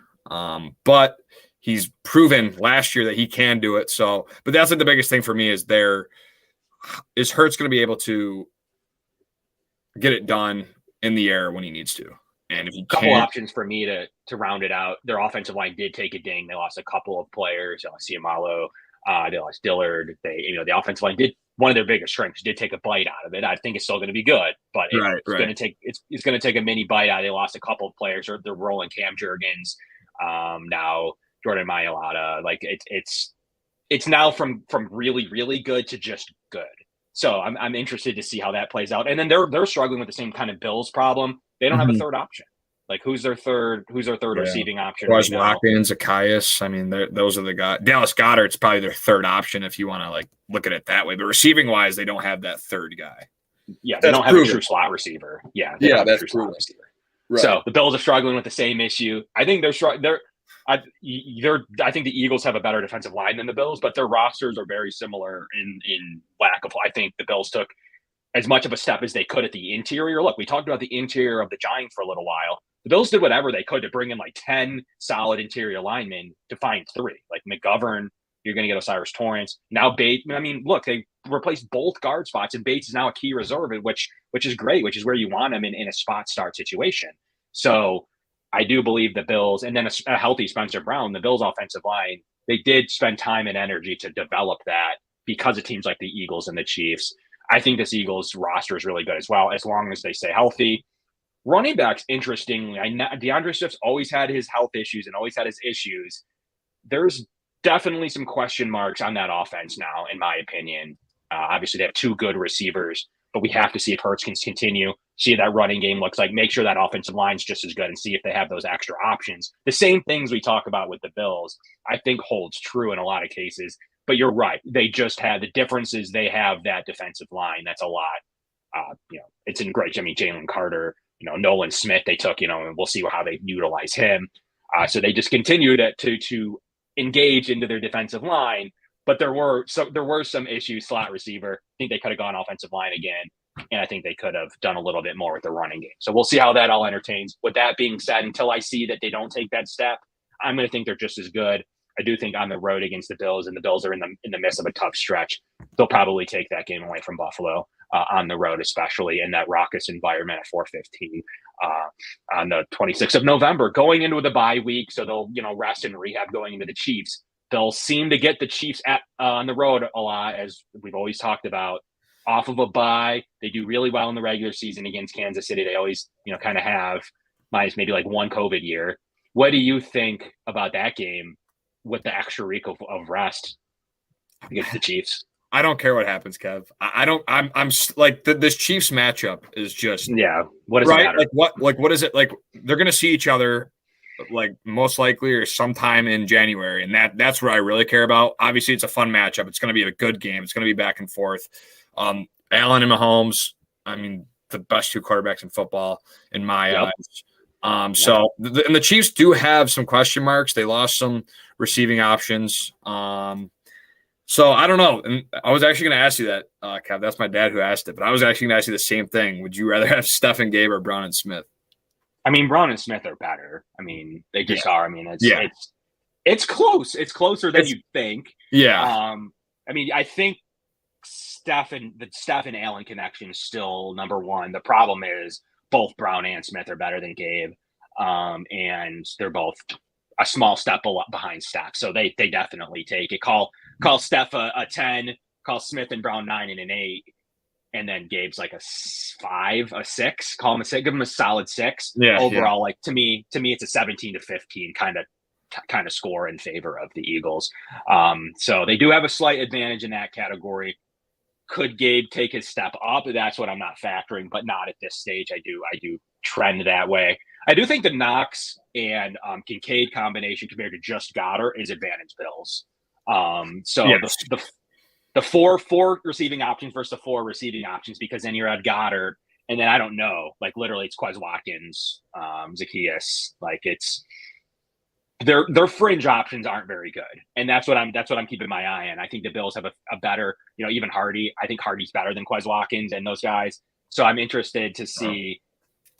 H: But he's proven last year that he can do it. So, but that's like the biggest thing for me is Hurts going to be able to get it done in the air when he needs to? And if he
G: couple options for me to round it out. Their offensive line did take a ding. They lost a couple of players. They lost Ciamalo. They lost Dillard. The offensive line one of their biggest strengths did take a bite out of it. I think it's still going to be good, but it's going to take a mini bite out. They lost a couple of players. They're rolling Cam Jurgens. Now Jordan Mailata. Like it's now from really, really good to just good. So I'm interested to see how that plays out. And then they're struggling with the same kind of Bills problem. They don't have a third option. Like who's their third receiving option?
H: Right Watkins, Zacchaeus. I mean, those are the guys. Dallas Goedert's probably their third option if you want to look at it that way. But receiving wise, they don't have that third guy.
G: Yeah, they don't have a true slot receiver. Yeah,
H: that's true.
G: Right. So the Bills are struggling with the same issue. I think I think the Eagles have a better defensive line than the Bills, but their rosters are very similar in lack of. I think the Bills took as much of a step as they could at the interior. Look, we talked about the interior of the Giants for a little while. The Bills did whatever they could to bring in 10 solid interior linemen to find 3. Like McGovern, you're going to get Osiris Torrence. Now Bates. I mean, look, they replaced both guard spots, and Bates is now a key reserve, which is great, which is where you want him in a spot start situation. So I do believe the Bills, and then a healthy Spencer Brown, the Bills' offensive line, they did spend time and energy to develop that because of teams like the Eagles and the Chiefs. I think this Eagles roster is really good as well, as long as they stay healthy. Running backs, interestingly, DeAndre Swift's always had his health issues and always had his issues. There's definitely some question marks on that offense now, in my opinion. Obviously, they have 2 good receivers, but we have to see if Hurts can continue, see that running game looks like, make sure that offensive line's just as good, and see if they have those extra options. The same things we talk about with the Bills, I think holds true in a lot of cases. But you're right. They just have the differences. They have that defensive line. That's a lot. It's in great. I mean, Jalen Carter, Nolan Smith, they took, and we'll see how they utilize him. So they just continue to engage into their defensive line. But there were some issues. Slot receiver, I think they could have gone offensive line again. And I think they could have done a little bit more with the running game. So we'll see how that all entertains. With that being said, until I see that they don't take that step, I'm going to think they're just as good. I do think on the road against the Bills, and the Bills are in the midst of a tough stretch, they'll probably take that game away from Buffalo on the road, especially in that raucous environment at 4:15 on the 26th of November, going into the bye week. So they'll rest and rehab going into the Chiefs. They'll seem to get the Chiefs on the road a lot, as we've always talked about. Off of a bye, they do really well in the regular season against Kansas City. They always kind of have, minus maybe one COVID year. What do you think about that game with the extra week of rest against the Chiefs?
H: I don't care what happens, Kev. I'm like this Chiefs matchup is just
G: What does it matter?
H: What is it like? They're gonna see each other most likely or sometime in January, and that's what I really care about. Obviously, it's a fun matchup. It's gonna be a good game. It's gonna be back and forth. Allen and Mahomes. I mean, the best 2 quarterbacks in football in my eyes. So the Chiefs do have some question marks. They lost some receiving options. So I don't know. And I was actually going to ask you that, Kev. That's my dad who asked it, but I was actually going to ask you the same thing. Would you rather have Steph and Gabe or Brown and Smith?
G: I mean, Brown and Smith are better. I mean, they just are. I mean, it's close. It's closer than you think.
H: Yeah.
G: I mean, I think the Steph and Allen connection is still number one. The problem is both Brown and Smith are better than Gabe. And they're both a small step behind Steph. So they definitely take it. Call Steph a 10, call Smith and Brown 9 and an 8. And then Gabe's like a 5, a 6, call him a 6, give him a solid 6.
H: Yeah.
G: Overall, to me, it's a 17 to 15 kind of kind of score in favor of the Eagles. So they do have a slight advantage in that category. Could Gabe take his step up? That's what I'm not factoring, but not at this stage. I do trend that way. I do think the Knox and Kincaid combination compared to just Goddard is advantage Bills. So yes. the four receiving options versus the 4 receiving options, because then you're at Goddard, and then I don't know, like literally it's Quez Watkins, Zacchaeus, like it's their fringe options aren't very good, and that's what I'm keeping my eye on. I think the Bills have a better, even Hardy. I think Hardy's better than Quez Watkins and those guys. So I'm interested to see.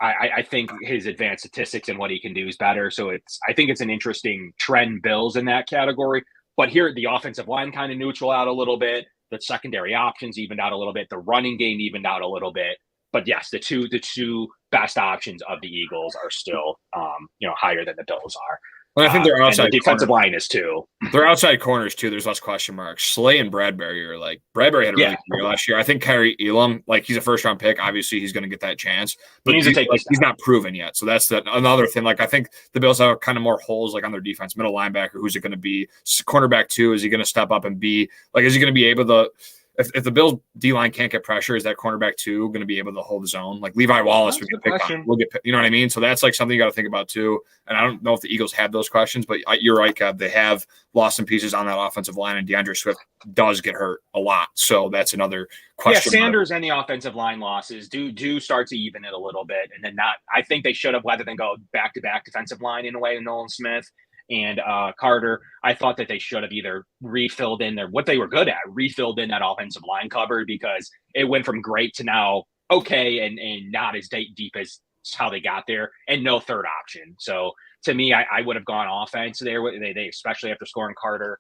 G: I think his advanced statistics and what he can do is better. So I think it's an interesting trend, Bills in that category. But here, the offensive line kind of neutral out a little bit. The secondary options evened out a little bit. The running game evened out a little bit. But yes, the two best options of the Eagles are still, higher than the Bills are.
H: Well, I think their outside
G: defensive line is too.
H: Their outside corners too. There's less question marks. Slay and Bradbury are Bradbury had a really good year last year. I think Kyrie Elam, he's a first round pick. Obviously, he's going to get that chance, but he's not proven yet. So that's another thing. I think the Bills have kind of more holes on their defense. Middle linebacker, who's it going to be? Cornerback 2, is he going to step up and be is he going to be able to? If the Bills D-line can't get pressure, is that cornerback 2 going to be able to hold his own? Levi Wallace would get picked on. We'll get, you know what I mean? So that's something you got to think about too. And I don't know if the Eagles have those questions, but you're right, Kev. They have lost some pieces on that offensive line, and DeAndre Swift does get hurt a lot. So that's another question.
G: Yeah, Sanders and the offensive line losses do start to even it a little bit, and then I think they should have, rather than go back-to-back defensive line in a way with Nolan Smith and Carter. I thought that they should have either refilled in what they were good at, refilled in that offensive line cover, because it went from great to now okay and not as deep as how they got there, and no third option. So to me, I would have gone offense there. They especially after scoring Carter.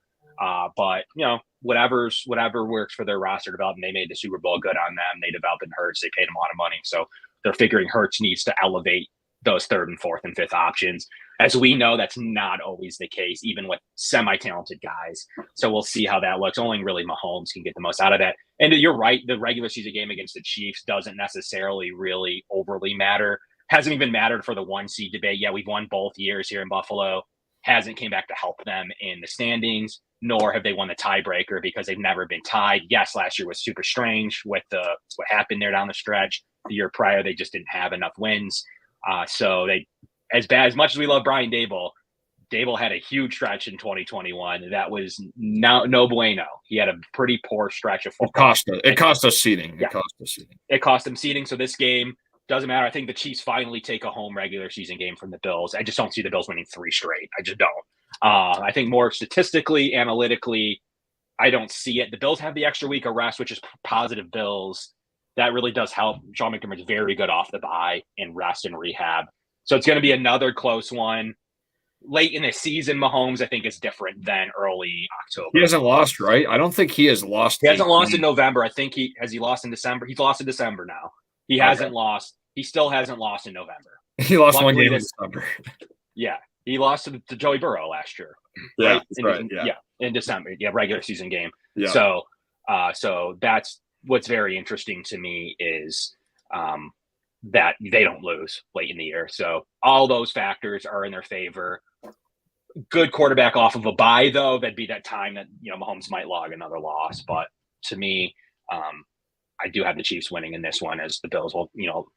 G: But whatever works for their roster development. They made the Super Bowl good on them. They developed in Hurts. They paid him a lot of money, so they're figuring Hurts needs to elevate those 3rd and 4th and 5th options. As we know, that's not always the case, even with semi-talented guys. So we'll see how that looks. Only really Mahomes can get the most out of that. And you're right, the regular season game against the Chiefs doesn't necessarily really overly matter. Hasn't even mattered for the 1 seed debate. Yeah, we've won both years here in Buffalo. Hasn't came back to help them in the standings, nor have they won the tiebreaker because they've never been tied. Yes, last year was super strange with what happened there down the stretch. The year prior, they just didn't have enough wins. So they, as much as we love Brian Dable had a huge stretch in 2021. That was no bueno. He had a pretty poor stretch of football.
H: It cost us seeding.
G: Yeah. It cost them seeding. So this game doesn't matter. I think the Chiefs finally take a home regular season game from the Bills. I just don't see the Bills winning 3 straight. I just don't. I think more statistically, analytically, I don't see it. The Bills have the extra week of rest, which is positive Bills. That really does help. Sean McDermott's very good off the bye in rest and rehab. So it's going to be another close one. Late in the season, Mahomes, I think, is different than early October.
H: He hasn't lost, right? I don't think he has lost.
G: He hasn't lost in November. I think he lost in December. He's lost in December now. He hasn't lost. He still hasn't lost in November.
H: He lost one game in December.
G: Yeah. He lost to Joey Burrow last year.
H: Yeah,
G: right? In December. Yeah, regular season game.
H: Yeah.
G: So that's what's very interesting to me is that they don't lose late in the year. So all those factors are in their favor. Good quarterback off of a bye, though. That'd be that time that Mahomes might log another loss. But to me, I do have the Chiefs winning in this one, as the Bills will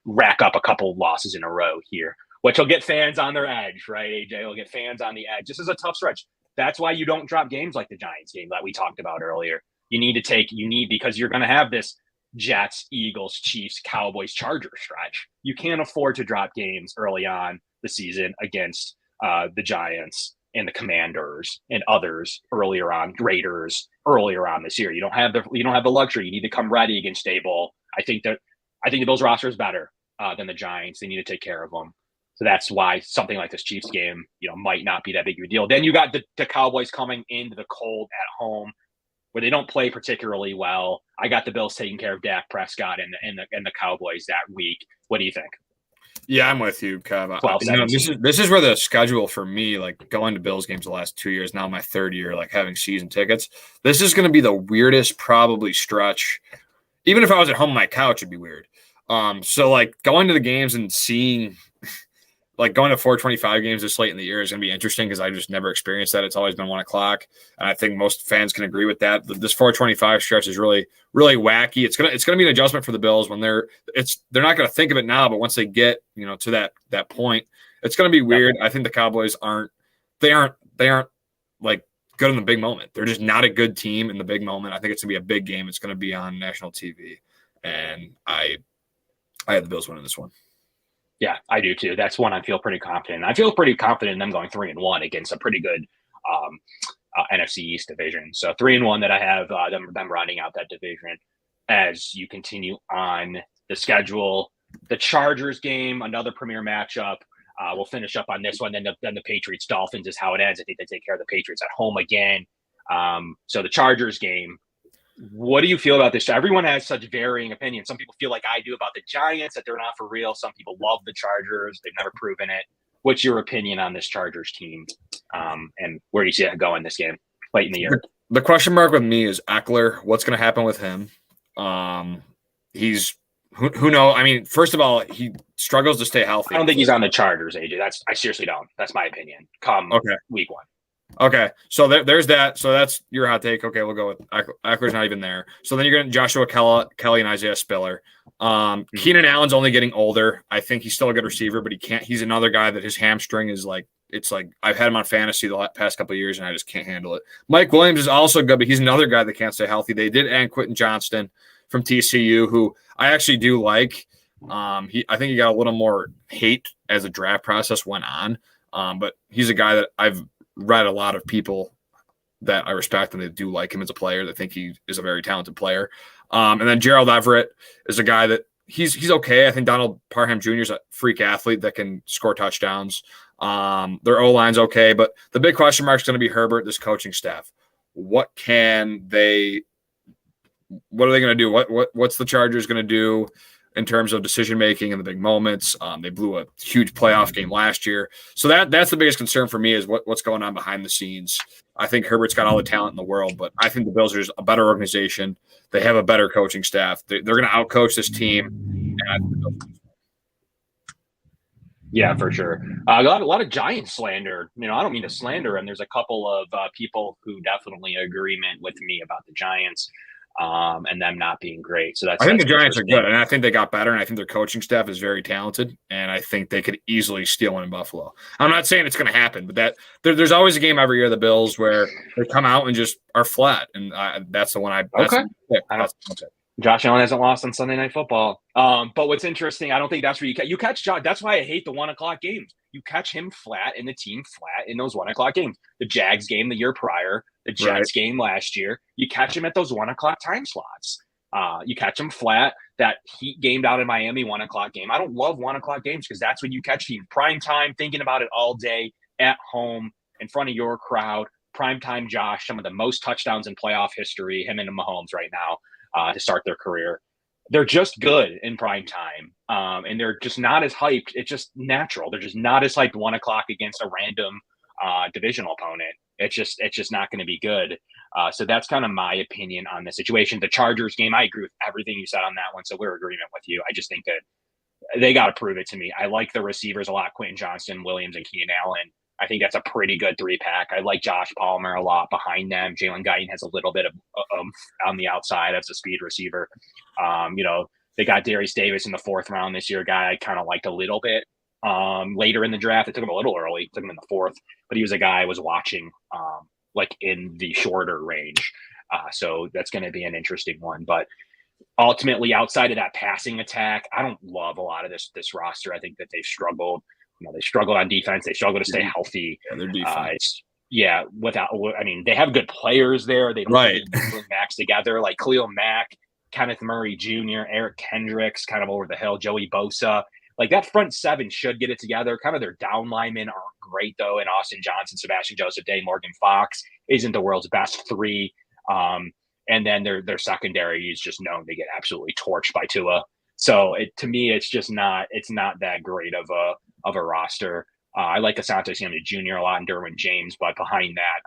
G: rack up a couple losses in a row here, which will get fans on their edge, right? AJ will get fans on the edge. This is a tough stretch. That's why you don't drop games like the Giants game that we talked about earlier. Because you're going to have this Jets, Eagles, Chiefs, Cowboys, Chargers stretch. You can't afford to drop games early on the season against the Giants and the Commanders and others earlier on, Raiders earlier on this year. You don't have the luxury. You need to come ready against Dable. I think the Bills roster is better than the Giants. They need to take care of them. So that's why something like this Chiefs game, might not be that big of a deal. Then you got the Cowboys coming into the cold at home, where they don't play particularly well. I got the Bills taking care of Dak Prescott and the Cowboys that week. What do you think?
H: Yeah, I'm with you, Kev. This is where the schedule for me, going to Bills games the last 2 years, now my 3rd year, having season tickets. This is going to be the weirdest probably stretch. Even if I was at home on my couch, it'd be weird. So going to the games and seeing like going to 4:25 games this late in the year is going to be interesting because I just never experienced that. It's always been 1 o'clock, and I think most fans can agree with that. This 4:25 stretch is really, really wacky. It's gonna be an adjustment for the Bills when they're not going to think of it now, but once they get to that point, it's going to be weird. I think the Cowboys aren't like good in the big moment. They're just not a good team in the big moment. I think it's going to be a big game. It's going to be on national TV, and I had the Bills winning this one.
G: Yeah, I do too. That's one I feel pretty confident. I feel pretty confident in them going 3-1 against a pretty good NFC East division. So 3-1 that I have them rounding out that division. As you continue on the schedule, the Chargers game, another premier matchup. We'll finish up on this one. Then the Patriots Dolphins is how it ends. I think they take care of the Patriots at home again. So the Chargers game. What do you feel about this? Everyone has such varying opinions. Some people feel like I do about the Giants, that they're not for real. Some people love the Chargers. They've never proven it. What's your opinion on this Chargers team? And where do you see it going this game late in the year?
H: The question mark with me is Eckler. What's going to happen with him? He's who knows? I mean, first of all, he struggles to stay healthy.
G: I don't think he's on the Chargers, AJ. I seriously don't. That's my opinion. Week 1.
H: Okay, so there's that. So that's your hot take. Okay, we'll go with Eckler's not even there. So then you're getting Joshua Kelly and Isaiah Spiller. Keenan Allen's only getting older. I think he's still a good receiver, but he's another guy that his hamstring is like, it's like I've had him on fantasy the past couple of years and I just can't handle it. Mike Williams is also good, but he's another guy that can't stay healthy. They did add Quentin Johnston from TCU, who I actually do like. I think he got a little more hate as the draft process went on, but he's a guy that I've read a lot of people that I respect and they do like him as a player. They think he is a very talented player. And then Gerald Everett is a guy that he's okay. I think Donald Parham Jr. is a freak athlete that can score touchdowns. Their O-line's okay, but the big question mark is going to be Herbert, this coaching staff. What are they going to do? What's the Chargers going to do in terms of decision-making in the big moments? They blew a huge playoff game last year. So that's the biggest concern for me is what's going on behind the scenes. I think Herbert's got all the talent in the world, but I think the Bills are just a better organization. They have a better coaching staff. They're going to outcoach this team.
G: Yeah, for sure. A lot of Giants slander. I don't mean to slander them. There's a couple of people who definitely agreement with me about the Giants. And them not being great. So I
H: think the Giants are good, and I think they got better, and I think their coaching staff is very talented, and I think they could easily steal one in Buffalo. I'm not saying it's going to happen, but there's always a game every year, the Bills, where they come out and just are flat, and that's the one
G: Josh Allen hasn't lost on Sunday Night Football. But what's interesting, I don't think that's where you catch Josh. That's why I hate the 1 o'clock games. You catch him flat and the team flat in those 1 o'clock games. The Jags game the year prior, the Jets game last year, you catch him at those 1 o'clock time slots. You catch him flat. That Heat game down in Miami 1 o'clock game. I don't love 1 o'clock games because that's when you catch team prime time, thinking about it all day at home in front of your crowd. Prime time Josh, some of the most touchdowns in playoff history, him and Mahomes right now. To start their career. They're just good in prime time. And they're just not as hyped. It's just natural. They're just not as hyped 1 o'clock against a random divisional opponent. It's just not going to be good. So that's kind of my opinion on the situation. The Chargers game, I agree with everything you said on that one. So we're in agreement with you. I just think that they got to prove it to me. I like the receivers a lot. Quentin Johnston, Williams, and Keenan Allen. I think that's a pretty good 3-pack. I like Josh Palmer a lot behind them. Jalen Guyton has a little bit of on the outside as a speed receiver. They got Darius Davis in the 4th round this year, a guy I kind of liked a little bit later in the draft. It took him a little early, took him in the 4th, but he was a guy I was watching like in the shorter range. So that's going to be an interesting one. But ultimately, outside of that passing attack, I don't love a lot of this roster. I think that they've struggled. They struggled on defense. They struggle to stay healthy.
H: Yeah, their defense.
G: They have good players there. They don't bring backs together like Khalil Mack, Kenneth Murray Jr., Eric Kendricks, kind of over the hill, Joey Bosa. Like that front 7 should get it together. Kind of their down linemen aren't great though. And Austin Johnson, Sebastian Joseph Day, Morgan Fox isn't the world's best 3. And then their secondary is just known to get absolutely torched by Tua. So to me, it's not that great of a roster. I like Asante Samuel Jr. a lot and Derwin James, but behind that,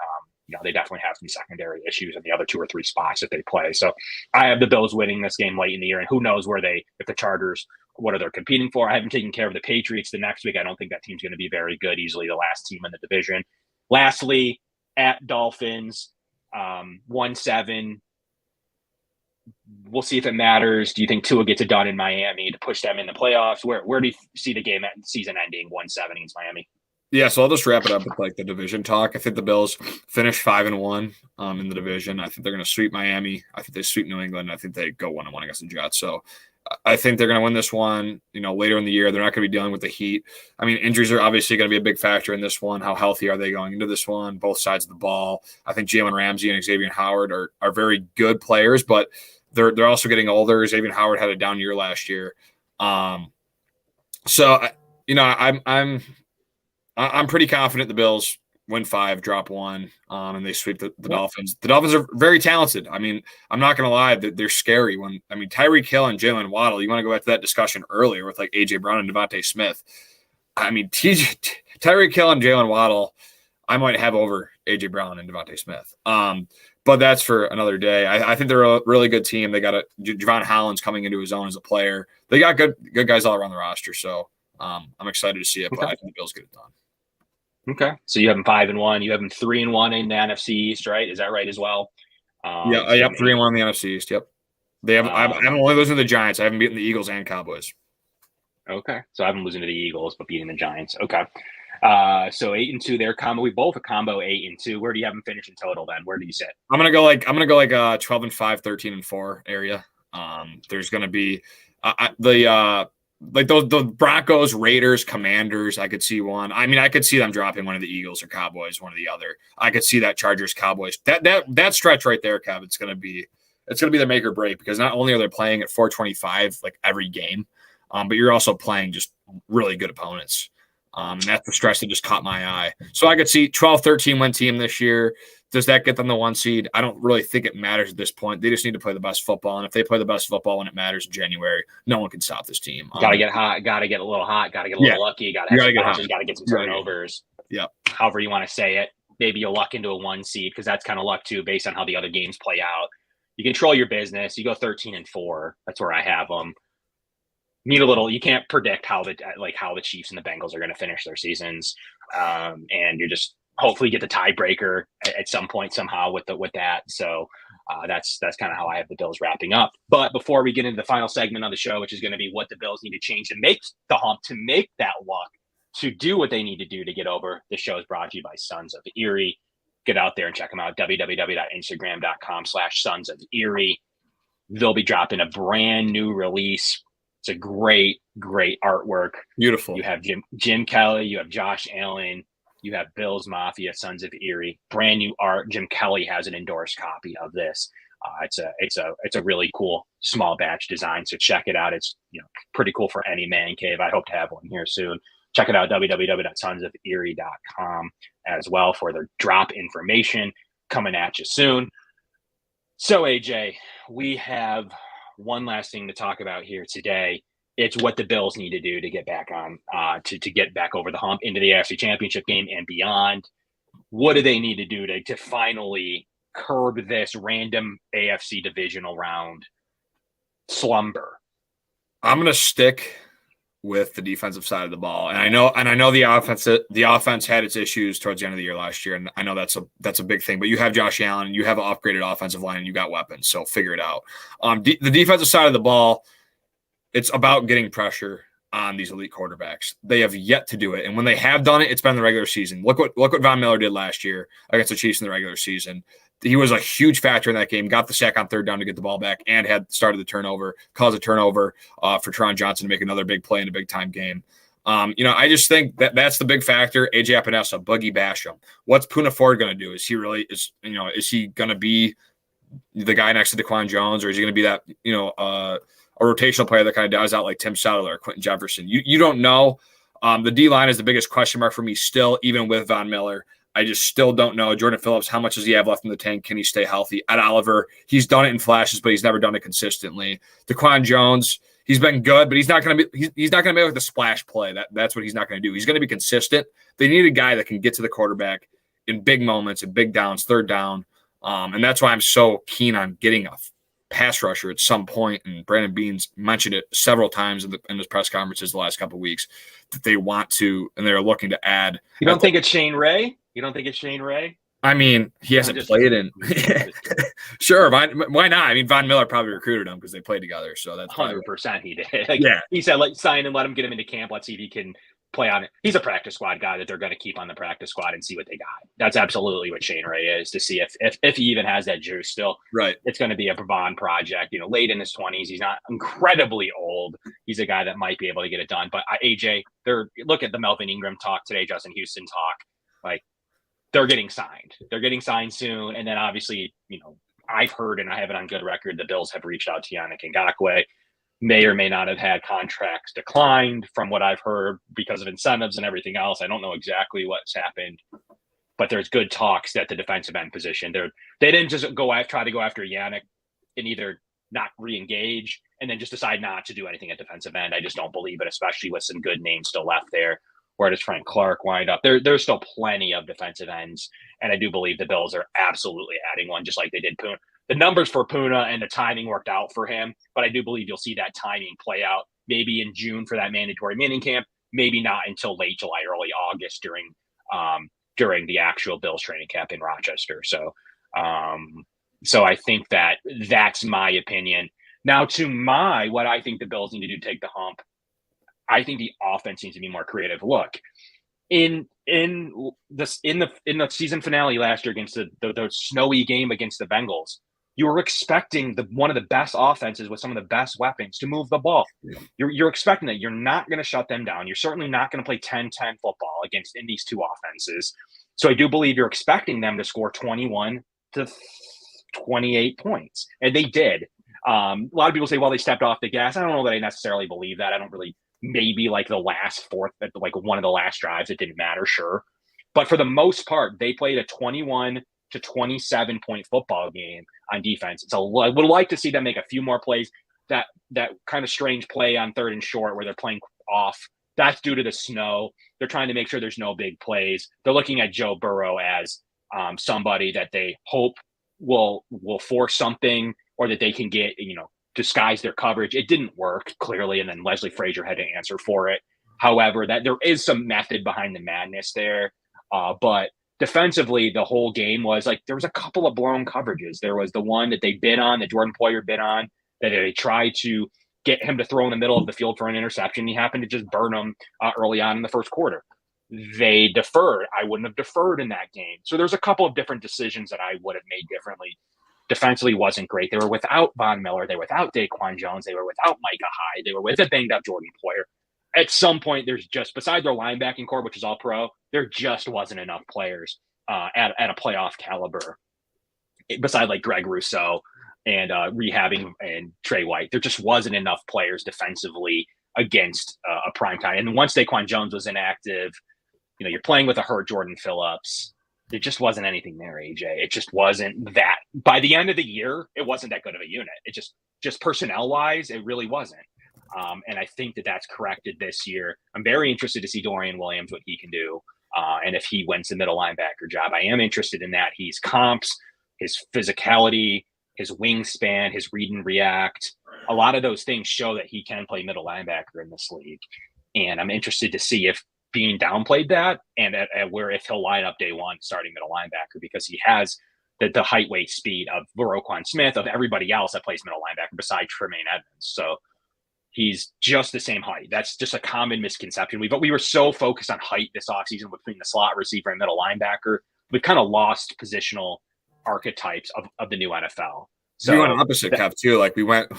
G: they definitely have some secondary issues in the other 2 or 3 spots that they play. So I have the Bills winning this game late in the year, and who knows if the Chargers what are they competing for. I haven't taken care of the Patriots the next week. I don't think that team's going to be very good. Easily the last team in the division. Lastly, at Dolphins, 1-7. We'll see if it matters. Do you think Tua gets it done in Miami to push them in the playoffs? Where do you see the game at season ending 1-7 against Miami?
H: Yeah, so I'll just wrap it up with like the division talk. I think the Bills finish 5-1 in the division. I think they're going to sweep Miami. I think they sweep New England. I think they go 1-1 against the Jets. So I think they're going to win this one. Later in the year, they're not going to be dealing with the heat. I mean, injuries are obviously going to be a big factor in this one. How healthy are they going into this one? Both sides of the ball. I think Jalen Ramsey and Xavier Howard are very good players, but they're also getting older. Xavier Howard had a down year last year. I'm pretty confident the Bills win 5, drop 1, and they sweep the Dolphins. The Dolphins are very talented. I mean, I'm not going to lie, they're scary. Tyreek Hill and Jalen Waddle, you want to go back to that discussion earlier with like AJ Brown and Devontae Smith. I mean, Tyreek Hill and Jalen Waddle, I might have over AJ Brown and Devontae Smith. But that's for another day. I think they're a really good team. They got Javon Holland's coming into his own as a player. They got good guys all around the roster. So I'm excited to see it, but I think the Bills get it done.
G: Okay. So you have them 5-1. You have them 3-1 in the NFC East, right? Is that right as well?
H: Yep. 3-1 in the NFC East. Yep. They have. I'm only losing to the Giants. I haven't beaten the Eagles and Cowboys.
G: Okay. So I haven't losing to the Eagles, but beating the Giants. Okay. So 8-2. They're combo. We both a combo 8-2. Where do you have them finish in total? Then where do you sit?
H: I'm gonna go like 12-5, 13-4 area. There's gonna be like those Broncos, Raiders, Commanders, I could see one. I mean, I could see them dropping one of the Eagles or Cowboys, one or the other. I could see that Chargers, Cowboys. That stretch right there, Kev, it's gonna be the make or break, because not only are they playing at 425 like every game, but you're also playing just really good opponents. And that's the stretch that just caught my eye. So I could see 12-13 win team this year. Does that get them the 1 seed? I don't really think it matters at this point. They just need to play the best football. And if they play the best football when it matters in January, no one can stop this team.
G: Got to get hot. Got to get a little hot. Got to get a little lucky. Got to get hot. Got to get some turnovers.
H: Yeah.
G: However you want to say it. Maybe you'll luck into a 1 seed, because that's kind of luck too, based on how the other games play out. You control your business. You go 13-4. That's where I have them. You can't predict how the Chiefs and the Bengals are going to finish their seasons. And you're just hopefully get the tiebreaker at some point somehow with that. So that's kind of how I have the Bills wrapping up. But before we get into the final segment of the show, which is going to be what the Bills need to change to make the hump, to make that luck, to do what they need to do to get over, the show is brought to you by Sons of Erie. Get out there and check them out. www.instagram.com/Sons of Erie. They'll be dropping a brand new release. It's a great, great artwork.
H: Beautiful. You
G: have Jim Kelly. You have Josh Allen. You have Bills Mafia, Sons of Erie. Brand new art. Jim Kelly has an endorsed copy of this. It's a really cool small batch design. So check it out. It's pretty cool for any man cave. I hope to have one here soon. Check it out, www.sonsoferie.com as well for their drop information coming at you soon. So AJ, we have one last thing to talk about here today. It's what the Bills need to do to get back on, to get back over the hump into the AFC Championship game and beyond. What do they need to do to finally curb this random AFC divisional round slumber? I'm
H: going to stick with the defensive side of the ball, and I know the offense had its issues towards the end of the year last year, and I know that's a big thing. But you have Josh Allen, you have an upgraded offensive line, and you got weapons, so figure it out. The defensive side of the ball, it's about getting pressure on these elite quarterbacks. They have yet to do it, and when they have done it, it's been in the regular season. Look what Von Miller did last year against the Chiefs in the regular season. He was a huge factor in that game, got the sack on third down to get the ball back, and had started the turnover, caused a turnover for Torrence Johnson to make another big play in a big-time game. I just think that's the big factor. AJ Epinesa, Boogie Basham. What's Poona Ford going to do? Is he going to be the guy next to Daquan Jones, or is he going to be that, a rotational player that kind of dies out like Tim Sadler or Quentin Jefferson? You don't know. The D-line is the biggest question mark for me still, even with Von Miller. I just still don't know. Jordan Phillips, how much does he have left in the tank? Can he stay healthy? Ed Oliver, he's done it in flashes, but he's never done it consistently. Daquan Jones, he's been good, but he's not going to be like the splash play. That's what he's not going to do. He's going to be consistent. They need a guy that can get to the quarterback in big moments, in big downs, third down. And that's why I'm so keen on getting pass rusher at some point, and Brandon Beans mentioned it several times in his press conferences the last couple of weeks, that they want to, and they're looking to add.
G: You don't think it's Shane Ray? You don't think it's Shane Ray?
H: I mean, he hasn't played in. Sure, why not? I mean, Von Miller probably recruited him because they played together, so that's
G: 100% he did. Like, yeah, he said, like, sign and let him get him into camp. Let's see if he can play on it. He's a practice squad guy that they're going to keep on the practice squad and see what they got. That's absolutely what Shane Ray is, to see if he even has that juice still.
H: Right.
G: It's going to be a Bond project. You know, late in his 20s. He's not incredibly old. He's a guy that might be able to get it done. But AJ, look at the Melvin Ingram talk today, Justin Houston talk. Like, they're getting signed. They're getting signed soon. And then obviously, you know, I've heard, and I have it on good record, the Bills have reached out to Yannick Ngakoue. May or may not have had contracts declined from what I've heard because of incentives and everything else. I don't know exactly what's happened, but there's good talks that the defensive end position, they didn't just try to go after Yannick and either not re-engage and then just decide not to do anything at defensive end. I just don't believe it, especially with some good names still left there. Where does Frank Clark wind up? There's still plenty of defensive ends, and I do believe the Bills are absolutely adding one, just like they did Puna. The numbers for Puna and the timing worked out for him, but I do believe you'll see that timing play out maybe in June for that mandatory minicamp, camp, maybe not until late July, early August during the actual Bills training camp in Rochester. So I think that's my opinion. Now, what I think the Bills need to do to take the hump, I think the offense needs to be more creative. Look, in the season finale last year against the snowy game against the Bengals, you were expecting one of the best offenses with some of the best weapons to move the ball. You're expecting that. You're not going to shut them down. You're certainly not going to play 10-10 football in these two offenses. So I do believe you're expecting them to score 21 to 28 points, and they did. A lot of people say, well, they stepped off the gas. I don't know that I necessarily believe that. I don't really. Maybe like the last fourth, like one of the last drives, it didn't matter, sure. But for the most part, they played a 21 to 27 point football game on defense. I would like to see them make a few more plays. That kind of strange play on 3rd and short where they're playing off, that's due to the snow. They're trying to make sure there's no big plays. They're looking at Joe Burrow as somebody that they hope will force something, or that they can get, disguise their coverage. It didn't work, clearly, and then Leslie Frazier had to answer for it. However, that there is some method behind the madness there. But defensively, the whole game was like there was a couple of blown coverages. There was the one that they bid on, that Jordan Poyer bid on, that they tried to get him to throw in the middle of the field for an interception. He happened to just burn them early on in the first quarter. They deferred. I wouldn't have deferred in that game. So there's a couple of different decisions that I would have made differently. Defensively wasn't great. They were without Von Miller. They were without Daquan Jones. They were without Micah Hyde. They were with a banged-up Jordan Poyer. At some point, there's just, beside their linebacking core, which is all pro, there just wasn't enough players at a playoff caliber. Beside like Greg Rousseau and rehabbing and Trey White, there just wasn't enough players defensively against a primetime. And once Daquan Jones was inactive, you're playing with a hurt Jordan Phillips. There just wasn't anything there, AJ. It just wasn't that. By the end of the year, it wasn't that good of a unit. It just personnel-wise, it really wasn't. And I think that's corrected this year. I'm very interested to see Dorian Williams, what he can do, and if he wins the middle linebacker job. I am interested in that. He's comps, his physicality, his wingspan, his read and react. A lot of those things show that he can play middle linebacker in this league. And I'm interested to see if Bean downplayed that, and if he'll line up day one starting middle linebacker, because he has the height, weight, speed of Roquan Smith, of everybody else that plays middle linebacker besides Tremaine Edmonds. So he's just the same height. That's just a common misconception. We were so focused on height this offseason between the slot receiver and middle linebacker, we've kind of lost positional archetypes of the new NFL. So
H: we went opposite, Kev, too. Like we went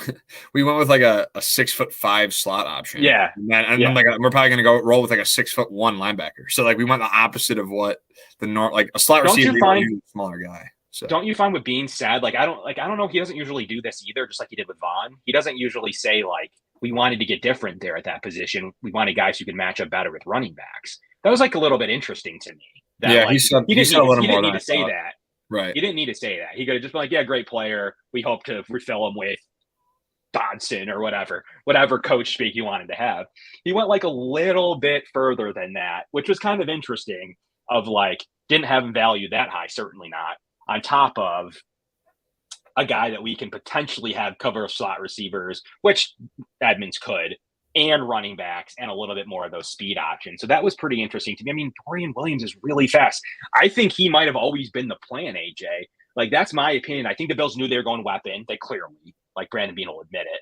H: with like a 6'5" slot option.
G: Yeah.
H: And then we're probably going to roll with like a 6'1" linebacker. So like we went the opposite of what like a slot receiver is a smaller guy. So
G: don't you find what being said? I don't know. He doesn't usually do this either, just like he did with Vaughn. He doesn't usually say like, we wanted to get different there at that position. We wanted guys who could match up better with running backs. That was like a little bit interesting to me.
H: He said a little more.
G: He didn't need to say that.
H: Right.
G: He didn't need to say that. He could have just been like, yeah, great player. We hope to refill him with Dodson or whatever coach speak you wanted to have. He went like a little bit further than that, which was kind of interesting, of like, didn't have him valued that high, certainly not. On top of a guy that we can potentially have cover slot receivers, which Edmonds could, and running backs, and a little bit more of those speed options. So that was pretty interesting to me. I mean, Dorian Williams is really fast. I think he might have always been the plan, AJ. Like, that's my opinion. I think the Bills knew they were going weapon. They clearly, like Brandon Beane will admit it.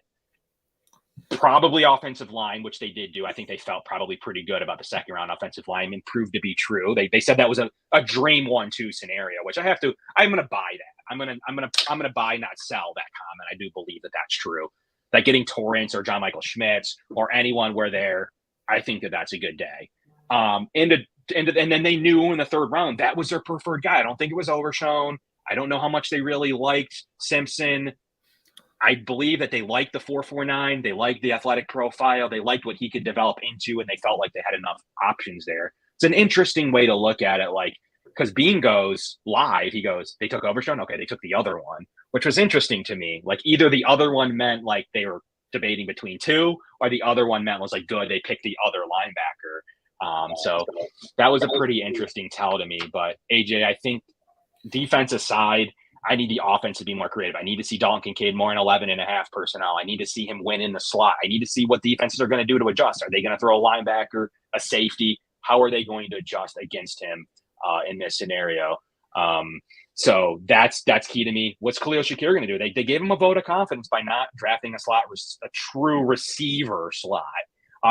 G: Probably offensive line, which they did do. I think they felt probably pretty good about the second round offensive line, and proved to be true. They said that was a dream 1-2 scenario, which I'm going to buy that. I'm going to buy, not sell that comment. I do believe that that's true. That getting Torrence or John Michael Schmitz or anyone where there, I think that that's a good day. And then they knew in the third round that was their preferred guy. I don't think it was Overshown. I don't know how much they really liked Simpson. I believe that they liked the 4.49. They liked the athletic profile. They liked what he could develop into, and they felt like they had enough options there. It's an interesting way to look at it, like, because Bean goes live. He goes, they took Overshown? Okay, they took the other one, which was interesting to me. Like, either the other one meant like they were debating between two, or the other one meant was like, good, they picked the other linebacker. So that was a pretty interesting tell to me. But AJ, I think defense aside, I need the offense to be more creative. I need to see Dalton Kincaid more in 11.5 personnel. I need to see him win in the slot. I need to see what defenses are going to do to adjust. Are they going to throw a linebacker, a safety? How are they going to adjust against him in this scenario? So that's key to me. What's Khalil Shakir going to do? They gave him a vote of confidence by not drafting a true receiver slot.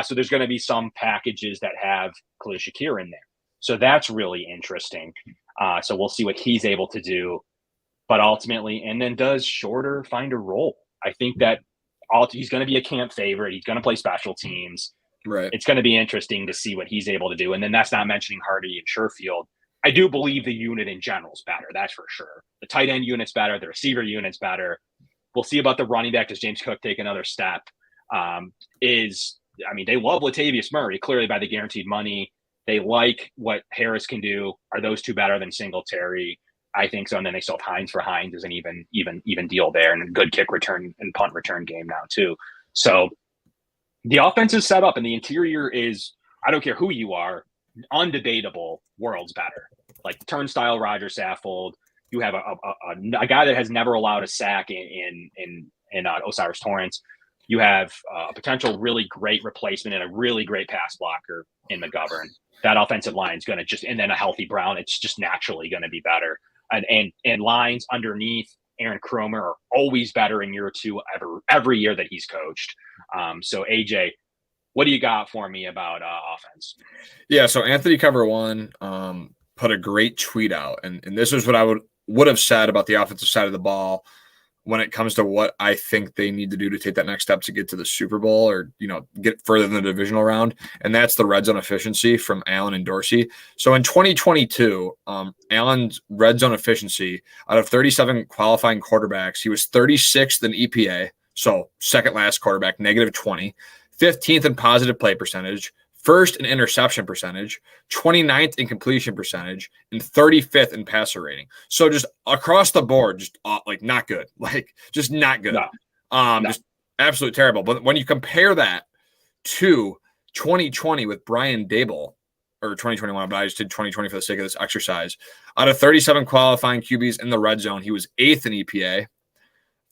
G: So there's going to be some packages that have Khalil Shakir in there. So that's really interesting. So we'll see what he's able to do. But ultimately, and then does Shorter find a role? I think that he's going to be a camp favorite. He's going to play special teams.
H: Right.
G: It's going to be interesting to see what he's able to do. And then that's not mentioning Hardy and Sherfield. I do believe the unit in general is better. That's for sure. The tight end unit's better. The receiver unit's better. We'll see about the running back. Does James Cook take another step? They love Latavius Murray, clearly by the guaranteed money. They like what Harris can do. Are those two better than Singletary? I think so. And then they still have Hines for Hines is an even deal there, and a good kick return and punt return game now too. So the offense is set up, and the interior is, I don't care who you are, undebatable, world's better. Like Turnstile, Roger Saffold. You have a guy that has never allowed a sack in Osiris Torrence. You have a potential really great replacement and a really great pass blocker in McGovern. That offensive line is going to just, and then a healthy Brown, it's just naturally going to be better. And lines underneath Aaron Kromer are always better in year two every year that he's coached. So AJ, what do you got for me about offense?
H: Yeah, so Anthony Cover One put a great tweet out, and this is what I would have said about the offensive side of the ball when it comes to what I think they need to do to take that next step to get to the Super Bowl or, get further in the divisional round. And that's the red zone efficiency from Allen and Dorsey. So in 2022, Allen's red zone efficiency out of 37 qualifying quarterbacks, he was 36th in EPA. So second last quarterback, -20, 15th in positive play percentage, first in interception percentage, 29th in completion percentage, and 35th in passer rating. So just across the board, just not good, just not good. No. Just absolutely terrible. But when you compare that to 2020 with Brian Dable, or 2021, but I just did 2020 for the sake of this exercise. Out of 37 qualifying QBs in the red zone, he was 8th in EPA,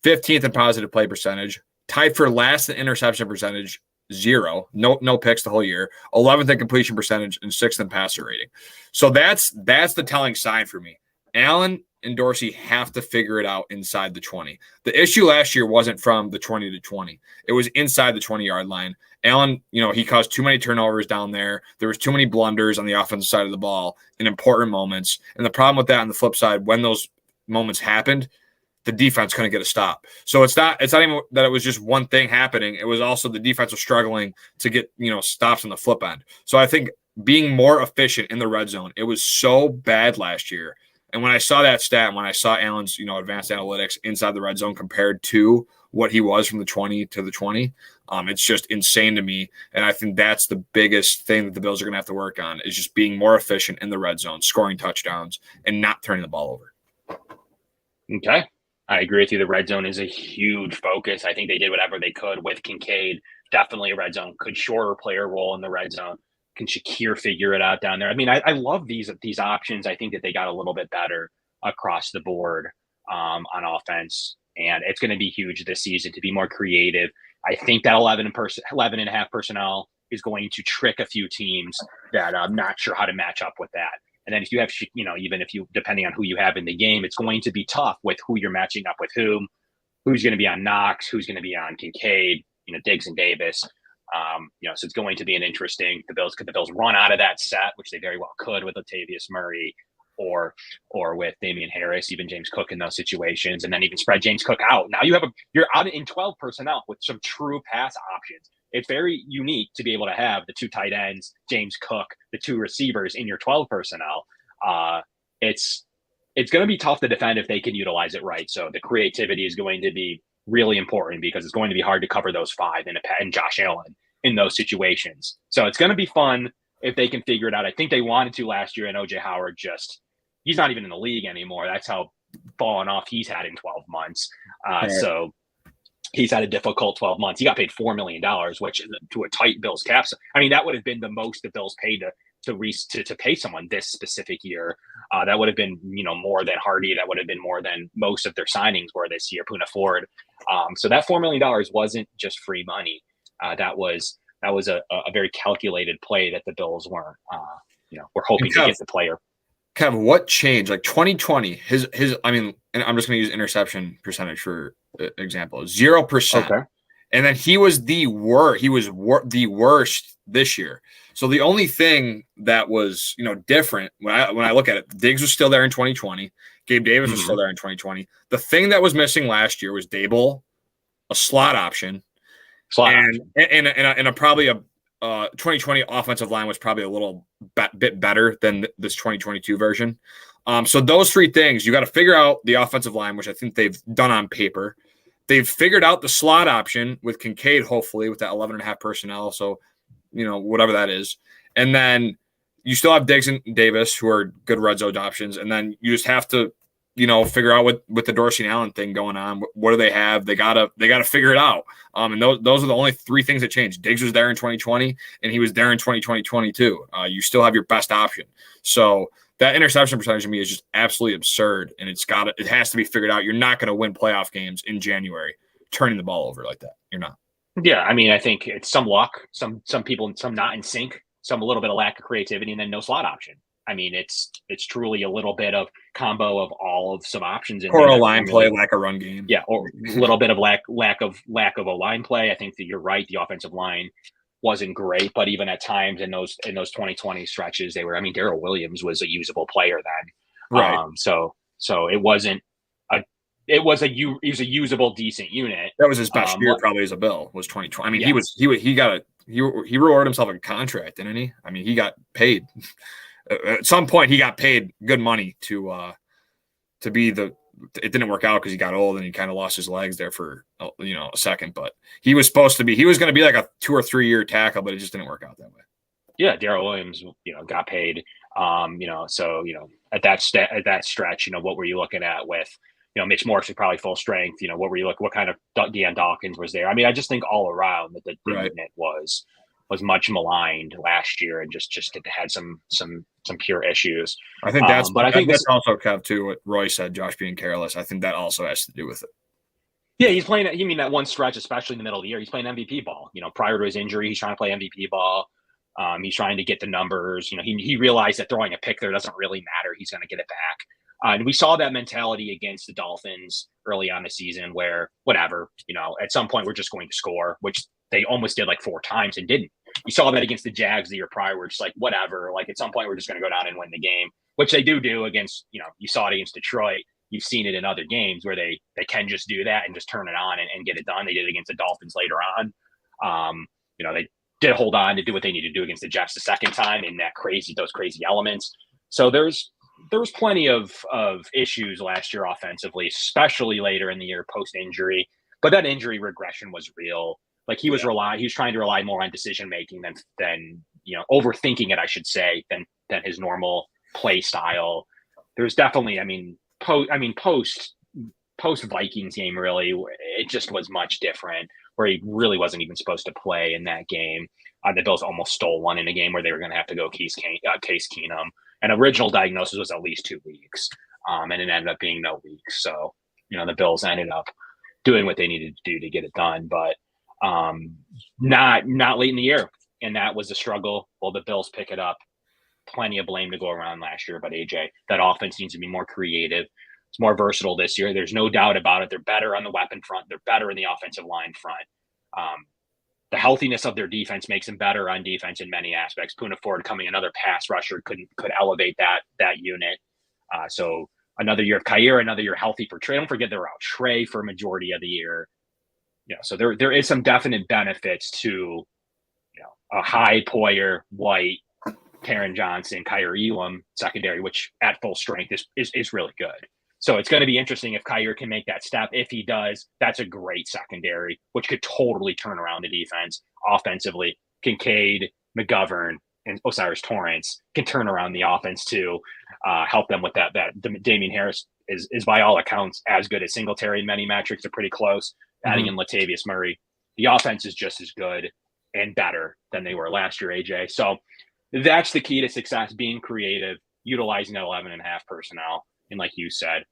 H: 15th in positive play percentage, tied for last in interception percentage, 0, no picks the whole year, 11th in completion percentage, and 6th in passer rating. So that's the telling sign for me. Allen and Dorsey have to figure it out inside the 20. The issue last year wasn't from the 20 to 20. It was inside the 20-yard line. Allen, he caused too many turnovers down there. There was too many blunders on the offensive side of the ball in important moments. And the problem with that on the flip side, when those moments happened, the defense couldn't get a stop. So it's not even that it was just one thing happening. It was also the defense was struggling to get, stops on the flip end. So I think being more efficient in the red zone, it was so bad last year. And when I saw that stat, and when I saw Allen's, advanced analytics inside the red zone compared to what he was from the 20 to the 20, it's just insane to me. And I think that's the biggest thing that the Bills are going to have to work on is just being more efficient in the red zone, scoring touchdowns, and not turning the ball over.
G: Okay. I agree with you. The red zone is a huge focus. I think they did whatever they could with Kincaid. Definitely a red zone. Could Shorter play a role in the red zone? Can Shakir figure it out down there? I mean, I love these options. I think that they got a little bit better across the board on offense. and it's going to be huge this season to be more creative. I think that 11.5 personnel is going to trick a few teams that I'm not sure how to match up with that. And then if you have, even if you, depending on who you have in the game, it's going to be tough with who you're matching up with who's going to be on Knox, who's going to be on Kincaid, Diggs and Davis. So it's going to be an interesting. Could the Bills run out of that set, which they very well could with Latavius Murray or with Damian Harris, even James Cook in those situations, and then even spread James Cook out. Now you're out in 12 personnel with some true pass options. It's very unique to be able to have the 2 tight ends, James Cook, the 2 receivers in your 12 personnel. It's going to be tough to defend if they can utilize it right. So the creativity is going to be really important because it's going to be hard to cover those 5 and Josh Allen in those situations. So it's going to be fun if they can figure it out. I think they wanted to last year, and OJ Howard he's not even in the league anymore. That's how fallen off he's had in 12 months. So he's had a difficult 12 months. He got paid $4 million, which to a tight Bills cap. I mean, that would have been the most the Bills paid to pay someone this specific year. That would have been, more than Hardy. That would have been more than most of their signings were this year, Poona Ford. So that $4 million wasn't just free money. That was a very calculated play that the Bills weren't, were hoping to get the player.
H: Kev, what changed? Like 2020, and I'm just going to use interception percentage for example, 0%. Okay. And then he was the worst. He was the worst this year. So the only thing that was, different when I look at it, Diggs was still there in 2020. Gabe Davis was still there in 2020. The thing that was missing last year was Dable, a slot option, and probably a 2020 offensive line was probably a little bit better than this 2022 version. So those 3 things, you got to figure out the offensive line, which I think they've done on paper. They've figured out the slot option with Kincaid, hopefully, with that 11.5 personnel. So, whatever that is. And then you still have Diggs and Davis, who are good red zone options. And then you just have to, figure out with the Dorsey and Allen thing going on. What do they have? They gotta figure it out. And those are the only 3 things that changed. Diggs was there in 2020, and he was there in 2022. You still have your best option. So that interception percentage to me is just absolutely absurd, and it has to be figured out. You're not going to win playoff games in January turning the ball over like that. You're not.
G: Yeah, I mean, I think it's some luck, some people, some not in sync, some a little bit of lack of creativity, and then no slot option. I mean, it's truly a little bit of combo of all of some options.
H: Or a line play, lack of run game.
G: Yeah, or a little bit of lack of a line play. I think that you're right. The offensive line wasn't great, but even at times in those 2020 stretches, they were. I mean, Darrell Williams was a usable player then,
H: right?
G: So it wasn't. He was a usable, decent unit.
H: That was his best year, probably as a Bill, was 2020. I mean, he rewarded himself a contract, didn't he? I mean, he got paid. At some point, he got paid good money to be the. It didn't work out because he got old and he kind of lost his legs there for a second. But he was supposed to be. He was going to be like a 2 or 3 year tackle, but it just didn't work out that way.
G: Yeah, Darrell Williams, got paid. So at that stretch, what were you looking at with? Mitch Morse was probably full strength. What were you what kind of Deion Dawkins was there? I mean, I just think all around that the unit was much maligned last year and just had some pure issues.
H: I think that's also Kev too what Roy said, Josh being careless. I think that also has to do with it.
G: Yeah, he's playing. You mean that one stretch, especially in the middle of the year, he's playing MVP ball. Prior to his injury, he's trying to play MVP ball. He's trying to get the numbers. He realized that throwing a pick there doesn't really matter. He's going to get it back. And we saw that mentality against the Dolphins early on the season where whatever, at some point we're just going to score, which they almost did like 4 times and didn't. You saw that against the Jags the year prior. We're just like, whatever. Like at some point we're just going to go down and win the game, which they do against, you saw it against Detroit. You've seen it in other games where they can just do that and just turn it on and get it done. They did it against the Dolphins later on. They did hold on to do what they need to do against the Jets the second time in those crazy elements. So there was plenty of issues last year offensively, especially later in the year post injury. But that injury regression was real. Like he was trying to rely more on decision making than overthinking it, I should say, than his normal play style. There's definitely, post Vikings game, really, it just was much different. Where he really wasn't even supposed to play in that game. The Bills almost stole one in a game where they were going to have to go Case Keenum. And original diagnosis was at least 2 weeks, and it ended up being no weeks. So, the Bills ended up doing what they needed to do to get it done, but not late in the year. And that was a struggle. Well, the Bills pick it up. Plenty of blame to go around last year, but AJ, that offense needs to be more creative. It's more versatile this year. There's no doubt about it. They're better on the weapon front. They're better in the offensive line front. The healthiness of their defense makes them better on defense in many aspects. Poona Ford coming, another pass rusher, could elevate that unit. So another year of Kyer, another year healthy for Trey. Don't forget they're out Trey for a majority of the year. So there is some definite benefits to a high Poyer, White, Taron Johnson, Kyer Elam secondary, which at full strength is really good. So it's going to be interesting if Kyer can make that step. If he does, that's a great secondary, which could totally turn around the defense offensively. Kincaid, McGovern, and Osiris Torrence can turn around the offense to help them with that. Damian Harris is by all accounts as good as Singletary in many metrics. They're pretty close. Adding in Latavius Murray, the offense is just as good and better than they were last year, AJ. So that's the key to success, being creative, utilizing that 11.5 personnel. And like you said,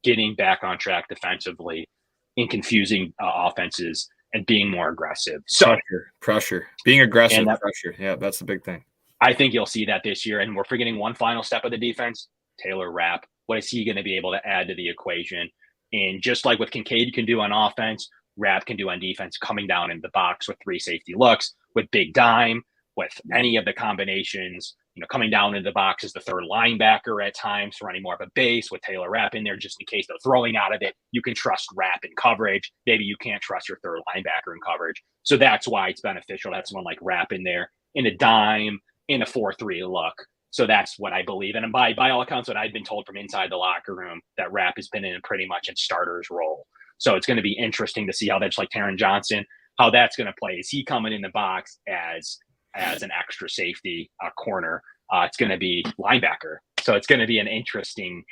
G: getting back on track defensively in confusing offenses and being more aggressive. So
H: pressure, being aggressive, pressure. Yeah, that's the big thing.
G: I think you'll see that this year. And we're forgetting one final step of the defense, Taylor Rapp. What is he going to be able to add to the equation? And just like what Kincaid can do on offense, Rapp can do on defense, coming down in the box with 3 safety looks, with big dime, with any of the combinations, coming down into the box as the third linebacker at times, running more of a base with Taylor Rapp in there just in case they're throwing out of it. You can trust Rapp in coverage. Maybe you can't trust your third linebacker in coverage. So that's why it's beneficial to have someone like Rapp in there in a dime, in a 4-3 look. So that's what I believe. And by all accounts, what I've been told from inside the locker room, that Rapp has been in pretty much in starter's role. So it's going to be interesting to see how that's like Taron Johnson, how that's going to play. Is he coming in the box as an extra safety corner? It's going to be linebacker. So it's going to be an interesting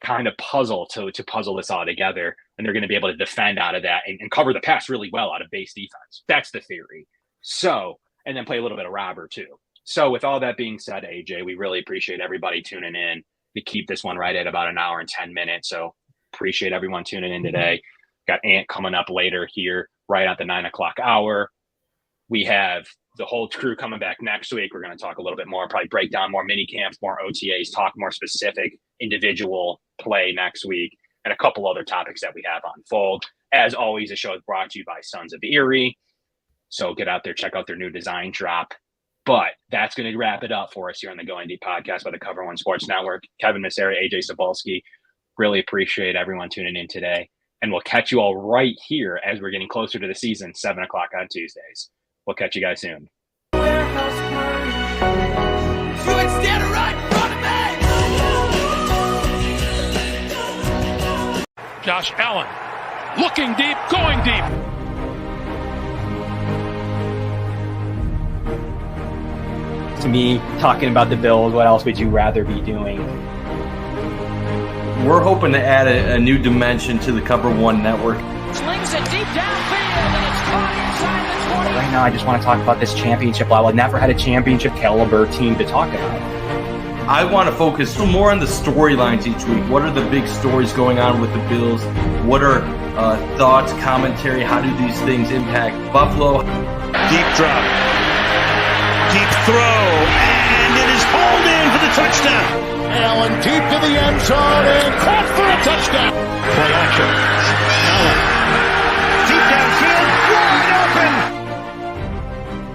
G: kind of puzzle to puzzle this all together. And they're going to be able to defend out of that and cover the pass really well out of base defense. That's the theory. So, and then play a little bit of robber too. So with all that being said, AJ, we really appreciate everybody tuning in to keep this one right at about an hour and 10 minutes. So appreciate everyone tuning in today. Got Ant coming up later here, right at the 9 o'clock hour. We have the whole crew coming back next week. We're going to talk a little bit more, probably break down more mini camps, more OTAs, talk more specific individual play next week, and a couple other topics that we have unfold. As always, the show is brought to you by Sons of Erie. So get out there, check out their new design drop. But that's going to wrap it up for us here on the Going Deep podcast by the Cover One Sports Network. Kevin Messeri, AJ Cebulski. Really appreciate everyone tuning in today. And we'll catch you all right here as we're getting closer to the season, 7 o'clock on Tuesdays. We'll catch you guys soon.
A: Josh Allen looking deep, going deep.
B: To me, talking about the Bills, what else would you rather be doing?
C: We're hoping to add a new dimension to the Cover One network.
D: Slings it deep downfield, and it's caught inside the 20.
B: Right now, I just want to talk about this championship level. I've never had a championship caliber team to talk about.
C: I want to focus more on the storylines each week. What are the big stories going on with the Bills? What are thoughts, commentary? How do these things impact Buffalo?
E: Deep drop. Deep throw. And it is hauled in for the touchdown.
F: Allen deep to the end zone and caught for a touchdown.
A: Play action.